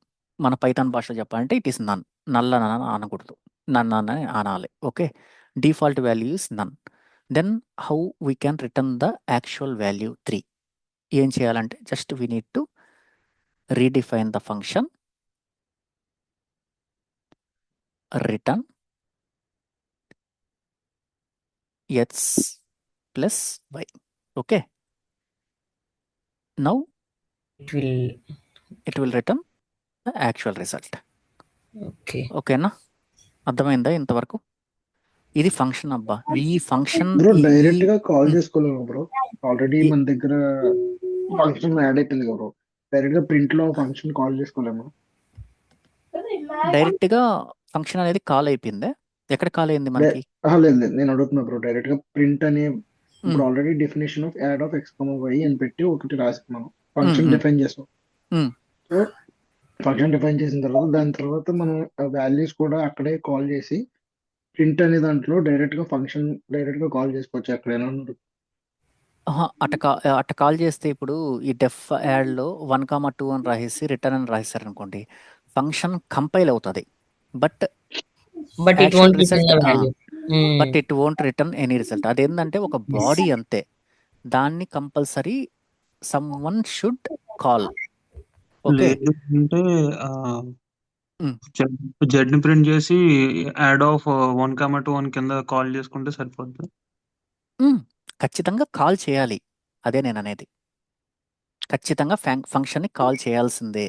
మన పైథాన్ భాషలో చెప్పాలంటే ఇట్ ఈస్ నన్. నల్ అని అనకూడదు, నన్ అని అనాలి. Okay, default value is none. Then how we can return the actual value 3? ఏం చేయాలంటే just we need to redefine the function return x plus y. Okay, now it will return the actual result. ఓకేనా, అర్థమైందా ఇంతవరకు? ఇది function అబ్బా. ఈ function bro direct గా call చేసుకోలేము బ్రో, ఆల్రెడీ మన దగ్గర ఫంక్షన్ యాడ్ అయిపోయింది కదా బ్రో. డైరెక్ట్ గా ప్రింట్ లో ఫంక్షన్ కాల్ చేసుకోలేము. డైరెక్ట్ గా ఫంక్షన్ అనేది కాల్ అయిపోయిందే, ఎక్కడ కాల్ అయింది మనకి? లేదు నేను అడుగుతున్నా బ్రో, డైరెక్ట్ గా ప్రింట్ అనే ఇప్పుడు already definition of add of x y అని పెట్టి ఒకటి రాసుకున్నాను, ఫంక్షన్ డిఫైన్ చేసాం. సో ఫంక్షన్ డిఫైన్ చేసిన తర్వాత దాని తర్వాత మనం వాల్యూస్ కూడా అక్కడే కాల్ చేసి ప్రింట్ అనే దాంట్లో డైరెక్ట్ గా ఫంక్షన్ డైరెక్ట్ గా కాల్ చేసుకోవచ్చు ఎక్కడైనా. అట్ట కాల్ చేస్తే ఇప్పుడు ఈ డెఫ్ యాడ్ లో 1, 2 అని రాసేసి రిటర్న్ అని రాసేసారు అనుకోండి, ఫంక్షన్ కంపైల్ అవుతుంది, but it won't return any result. అదేంటంటే ఒక బాడీ అంతే, దాన్ని compulsory someone should call. Okay, అంటే జెడ్ ని ప్రింట్ చేసి యాడ్ ఆఫ్ 1, 2 అని కింద కాల్ చేసుకుంటే సరిపోద్ది. ఖచ్చితంగా కాల్ చేయాలి, అదే నేను అనేది. ఖచ్చితంగా ఫంక్షన్ ని కాల్ చేయాల్సిందే.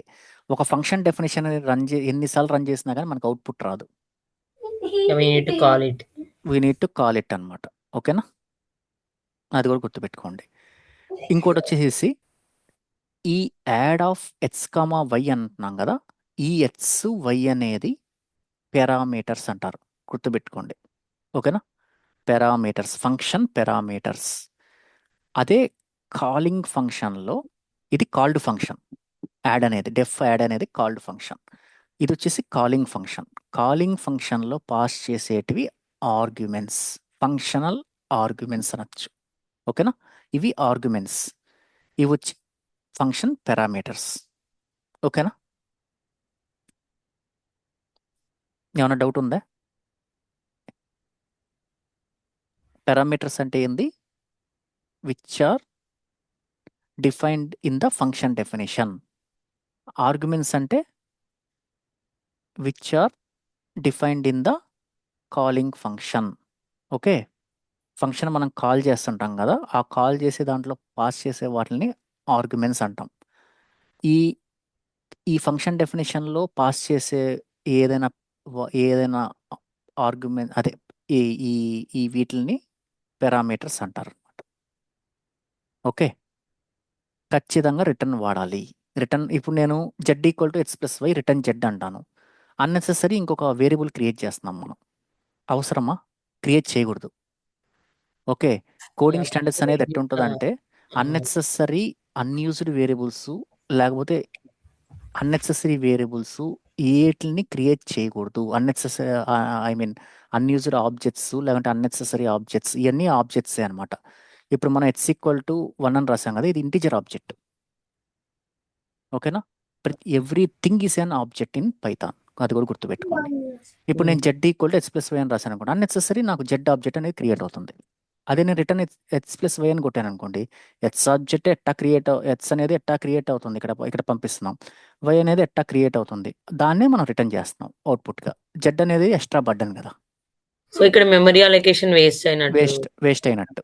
ఒక ఫంక్షన్ డెఫినేషన్ ఎన్నిసార్లు రన్ చేసినా కానీ మనకు అవుట్పుట్ రాదు. We need to call it అనమాట. ఓకేనా, అది కూడా గుర్తుపెట్టుకోండి. ఇంకోటి వచ్చేసి ఈ add of x comma y అంటున్నాం కదా, ఈ ఎక్స్ వై అనేది పారామీటర్స్ అంటారు, గుర్తుపెట్టుకోండి. ఓకేనా, పారామీటర్స్, ఫంక్షన్ పారామీటర్స్. అదే కాలింగ్ ఫంక్షన్లో ఇది కాల్డ్ ఫంక్షన్. యాడ్ అనేది డెఫ్ యాడ్ అనేది కాల్డ్ ఫంక్షన్, ఇది వచ్చేసి కాలింగ్ ఫంక్షన్. కాలింగ్ ఫంక్షన్లో పాస్ చేసేటివి ఆర్గ్యుమెంట్స్, ఫంక్షనల్ ఆర్గ్యుమెంట్స్ అనొచ్చు. ఓకేనా, ఇవి ఆర్గ్యుమెంట్స్, ఇవి వచ్చి ఫంక్షన్ పారామీటర్స్. ఓకేనా, ఏమైనా డౌట్ ఉందా? పారామీటర్స్ అంటే ఏంది? Which are defined in the function definition. Arguments అంటే which are defined in the calling function. Okay, function మనం కాల్ చేస్తుంటాం కదా, ఆ కాల్ చేసే దాంట్లో పాస్ చేసే వాటిని ఆర్గ్యుమెంట్స్ అంటాం. ఈ ఈ ఫంక్షన్ డెఫినేషన్లో పాస్ చేసే ఏదైనా ఏదైనా ఆర్గ్యుమెంట్ అదే ఈ ఈ ఈ వీటిని పారామీటర్స్ అంటారు అనమాట. ఓకే, ఖచ్చితంగా రిటర్న్ వాడాలి. రిటర్న్ ఇప్పుడు నేను z equal to x plus y return z అంటాను. అన్నెసెసరీ ఇంకొక వేరియబుల్ క్రియేట్ చేస్తున్నాం మనం. అవసరమా? క్రియేట్ చేయకూడదు. ఓకే, కోడింగ్ స్టాండర్డ్స్ అనేది ఎట్టుంటుందంటే అన్నెసెసరీ అన్యూజ్డ్ వేరియబుల్స్ లేకపోతే అన్నెసెసరీ వేరియబుల్స్ వీటిని క్రియేట్ చేయకూడదు. Unnecessary I mean unused objects లేదంటే అన్నెసెసరీ ఆబ్జెక్ట్స్ ఇవన్నీ ఆబ్జెక్ట్సే అనమాట. ఇప్పుడు మనం ఎక్స్ ఈక్వల్ టు 1 అని రాసాం కదా, ఇది ఇంటిజర్ ఆబ్జెక్ట్. ఓకేనా, everything is an object in Python, అది కూడా గుర్తుపెట్టుకోండి. ఇప్పుడు నేను z equal to x plus y అని రాశాను అనుకోండి, అన్నెసెసరీ నాకు జెడ్ ఆబ్జెక్ట్ అనేది క్రియేట్ అవుతుంది. అదే నేను రిటర్న్ ఎక్స్ ప్లస్ వై అని కొట్టాను అనుకోండి, ఎక్స్ ఆబ్జెక్ట్ ఎక్స్ అనేది ఎట్టా క్రియేట్ అవుతుంది, ఇక్కడ పంపిస్తున్నాం. వై అనేది ఎట్టా క్రియేట్ అవుతుంది, దాన్నే మనం రిటర్న్ చేస్తున్నాం అవుట్పుట్గా. జెడ్ అనేది ఎక్స్ట్రా బర్డన్ కదా, సో ఇక్కడ మెమరీ అలొకేషన్ వేస్ట్ అయినట్టు. వేస్ట్ అయినట్టు.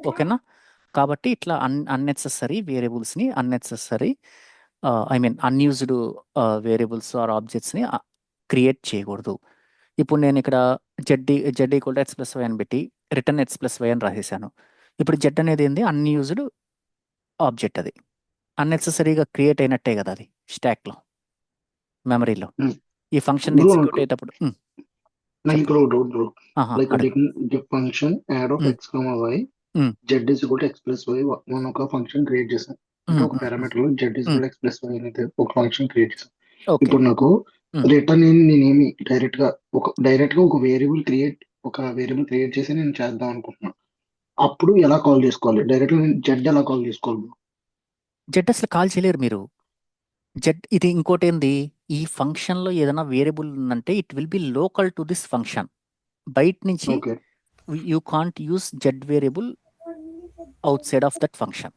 ఓకేనా, కాబట్టి ఇట్లా అన్నెసెసరీ వేరియబుల్స్ని unnecessary I mean unused variables or ఆబ్జెక్ట్స్ని క్రియేట్ చేయకూడదు. ఇప్పుడు నేను ఇక్కడ z equal to x plus y అని పెట్టి రిటర్న్ ఎక్స్ ప్లస్ వై అని రాసేసాను. ఇప్పుడు జెడ్ అనేది ఏంది, అన్యూజ్డ్ ఆబ్జెక్ట్. అది అన్నెసెసరీగా క్రియేట్ అయినట్టే కదా అది స్టాక్లో, మెమరీలో. ఈ ఫంక్షన్ ఎగ్జిక్యూట్ అయ్యేటప్పుడు నాకు ఇప్పుడు డౌట్ బ్రో, లైక్ అడుగు. Function add of x y z is equal to x plus y మనం ఒక ఫంక్షన్ క్రియేట్ చేసాం. అంటే ఒక పారామీటర్ లో z is equal x plus y అనేది ఒక ఫంక్షన్ క్రియేట్ చేసాం. ఓకే, ఇప్పుడు నాకు రిటర్న్ నేనేమి డైరెక్ట్ గా ఒక వేరియబుల్ క్రియేట్ చేసి నేను చేద్దాం అనుకుంటున్నాను. అప్పుడు ఎలా కాల్ చేసుకోవాలి? డైరెక్ట్ గా నేను జెడ్ ఎలా కాల్ చేసుకోవాలి? జెడ్ అసలు కాల్ చేయలేరు మీరు. జెడ్ ఇది ఇంకోటి ఏంది, ఈ ఫంక్షన్లో ఏదైనా వేరియబుల్ ఉందంటే it will be local to this function. బయట నుంచి okay, you can't use Z variable out side of that function.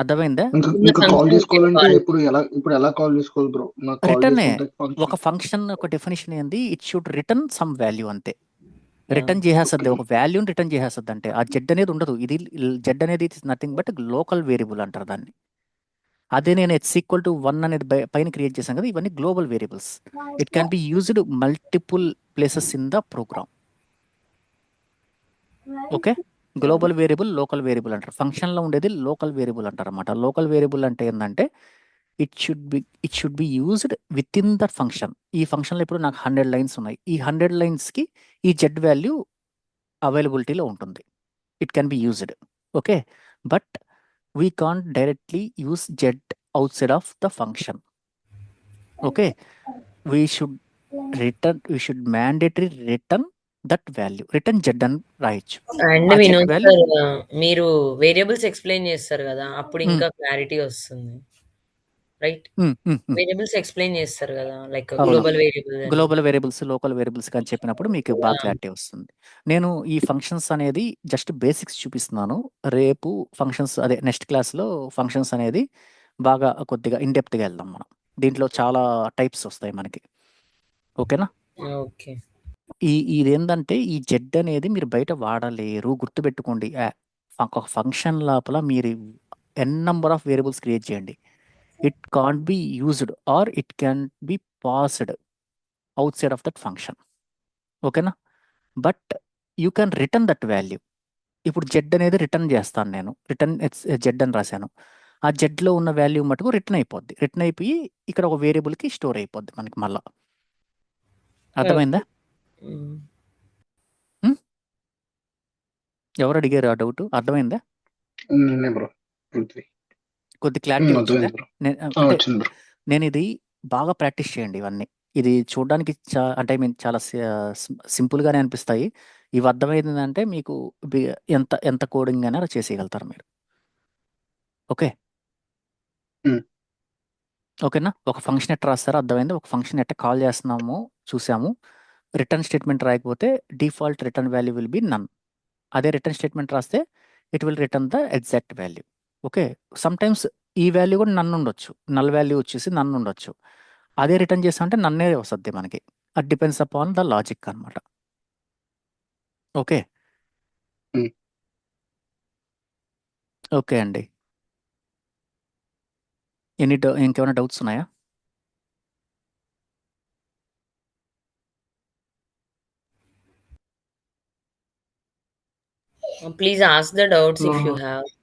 అర్థమైందా? ఇంకా కాల్ చేసుకోవాలంటే ఇప్పుడు ఎలా కాల్ చేసుకోవాలి బ్రో? నాకు కాల్ రిటర్నే చేసుకుంటే ఒక ఫంక్షన్ ఒక డెఫినేషన్ ఏంది, it should return some value అంతే. రిటర్న్ చేసేస్తుంది, ఒక వాల్యూని రిటర్న్ చేసేస్తుంది. అంటే ఆ జెడ్ అనేది ఉండదు. ఇది జెడ్ అనేది it's nothing but local variable అంటారు దాన్ని. అదే నేను ఎక్స్ ఈక్వల్ టు 1 అనేది పైన క్రియేట్ చేశాను కదా, ఇవన్నీ global variables. It can be used multiple places in the program. Okay, global variable local variable అంటారు. ఫంక్షన్లో ఉండేది లోకల్ వేరియబుల్ అంటారు అనమాట. లోకల్ వేరియబుల్ అంటే ఏంటంటే it should be used with in that function. ఈ ఫంక్షన్లో ఇప్పుడు నాకు 100 లైన్స్ ఉన్నాయి. ఈ 100 లైన్స్కి ఈ జెడ్ వాల్యూ అవైలబిలిటీలో ఉంటుంది. It can be used. Okay, but we can't directly use Z out side of the function. Okay, we should mandatory return that value. Return Z అని రాయొచ్చు. అండ్ వినోద్ సార్, మీరు వేరియబుల్స్ ఎక్స్ప్లెయిన్ చేస్తారు కదా, అప్పుడు ఇంకా clarity వస్తుంది, రైట్? వేరియబుల్స్ ఎక్స్ప్లెయిన్ చేస్తారు కదా, like global variables local variables అని చెప్పినప్పుడు మీకు బాగా క్లారిటీ వస్తుంది. నేను ఈ ఫంక్షన్స్ అనేది జస్ట్ బేసిక్స్ చూపిస్తున్నాను. రేపు ఫంక్షన్స్ అదే నెక్స్ట్ క్లాస్లో ఫంక్షన్స్ అనేది బాగా కొద్దిగా ఇన్డెప్త్గా వెళ్దాం మనం. దీంట్లో చాలా టైప్స్ వస్తాయి మనకి. ఓకేనా? ఓకే. ఇదేంటంటే ఈ జెడ్ అనేది మీరు బయట వాడలేరు, గుర్తుపెట్టుకోండి. ఒక ఫంక్షన్ లోపల మీరు n number of variables create చేయండి, it can't be used or it can be passed outside of that function. ఓకేనా, but you can return that value. ఇప్పుడు జెడ్ అనేది రిటర్న్ చేస్తాను నేను, రిటర్న్ జెడ్ అని రాశాను. ఆ జెడ్లో ఉన్న వాల్యూ మటుకు రిటర్న్ అయిపోద్ది. రిటర్న్ అయిపోయి ఇక్కడ ఒక వేరియబుల్కి స్టోర్ అయిపోద్ది మనకి మళ్ళా. అర్థమైందా? ఎవరు అడిగారు ఆ డౌట్? అర్థమైందా? కొద్ది క్లారిటీ వచ్చిందా? నేను ఇది బాగా ప్రాక్టీస్ చేయండి ఇవన్నీ. ఇది చూడడానికి అంటే చాలా సింపుల్గానే అనిపిస్తాయి. ఇవి అర్థమైందంటే మీకు ఎంత కోడింగ్ అయినా చేసేయగలుగుతారు మీరు. ఓకే, ఓకేనా? ఒక ఫంక్షన్ ఎట్లా రాస్తారో అర్థమైంది. ఒక ఫంక్షన్ ఎట్లా కాల్ చేస్తున్నామో చూసాము. రిటర్న్ స్టేట్మెంట్ రాయకపోతే default return value will be none. అదే రిటర్న్ స్టేట్మెంట్ రాస్తే it will return the exact value. Okay, sometimes ఈ వాల్యూ కూడా నన్ను ఉండొచ్చు. నల్ వాల్యూ వచ్చేసి నన్ను ఉండొచ్చు. అదే రిటర్న్ చేసామంటే నన్నే వస్తుంది మనకి. అది డిపెండ్స్ అపాన్ ద లాజిక్ అనమాట. ఓకే. ఓకే అండి. ఇంకేమైనా డౌట్స్ ఉన్నాయా? Please ask the doubts if you have.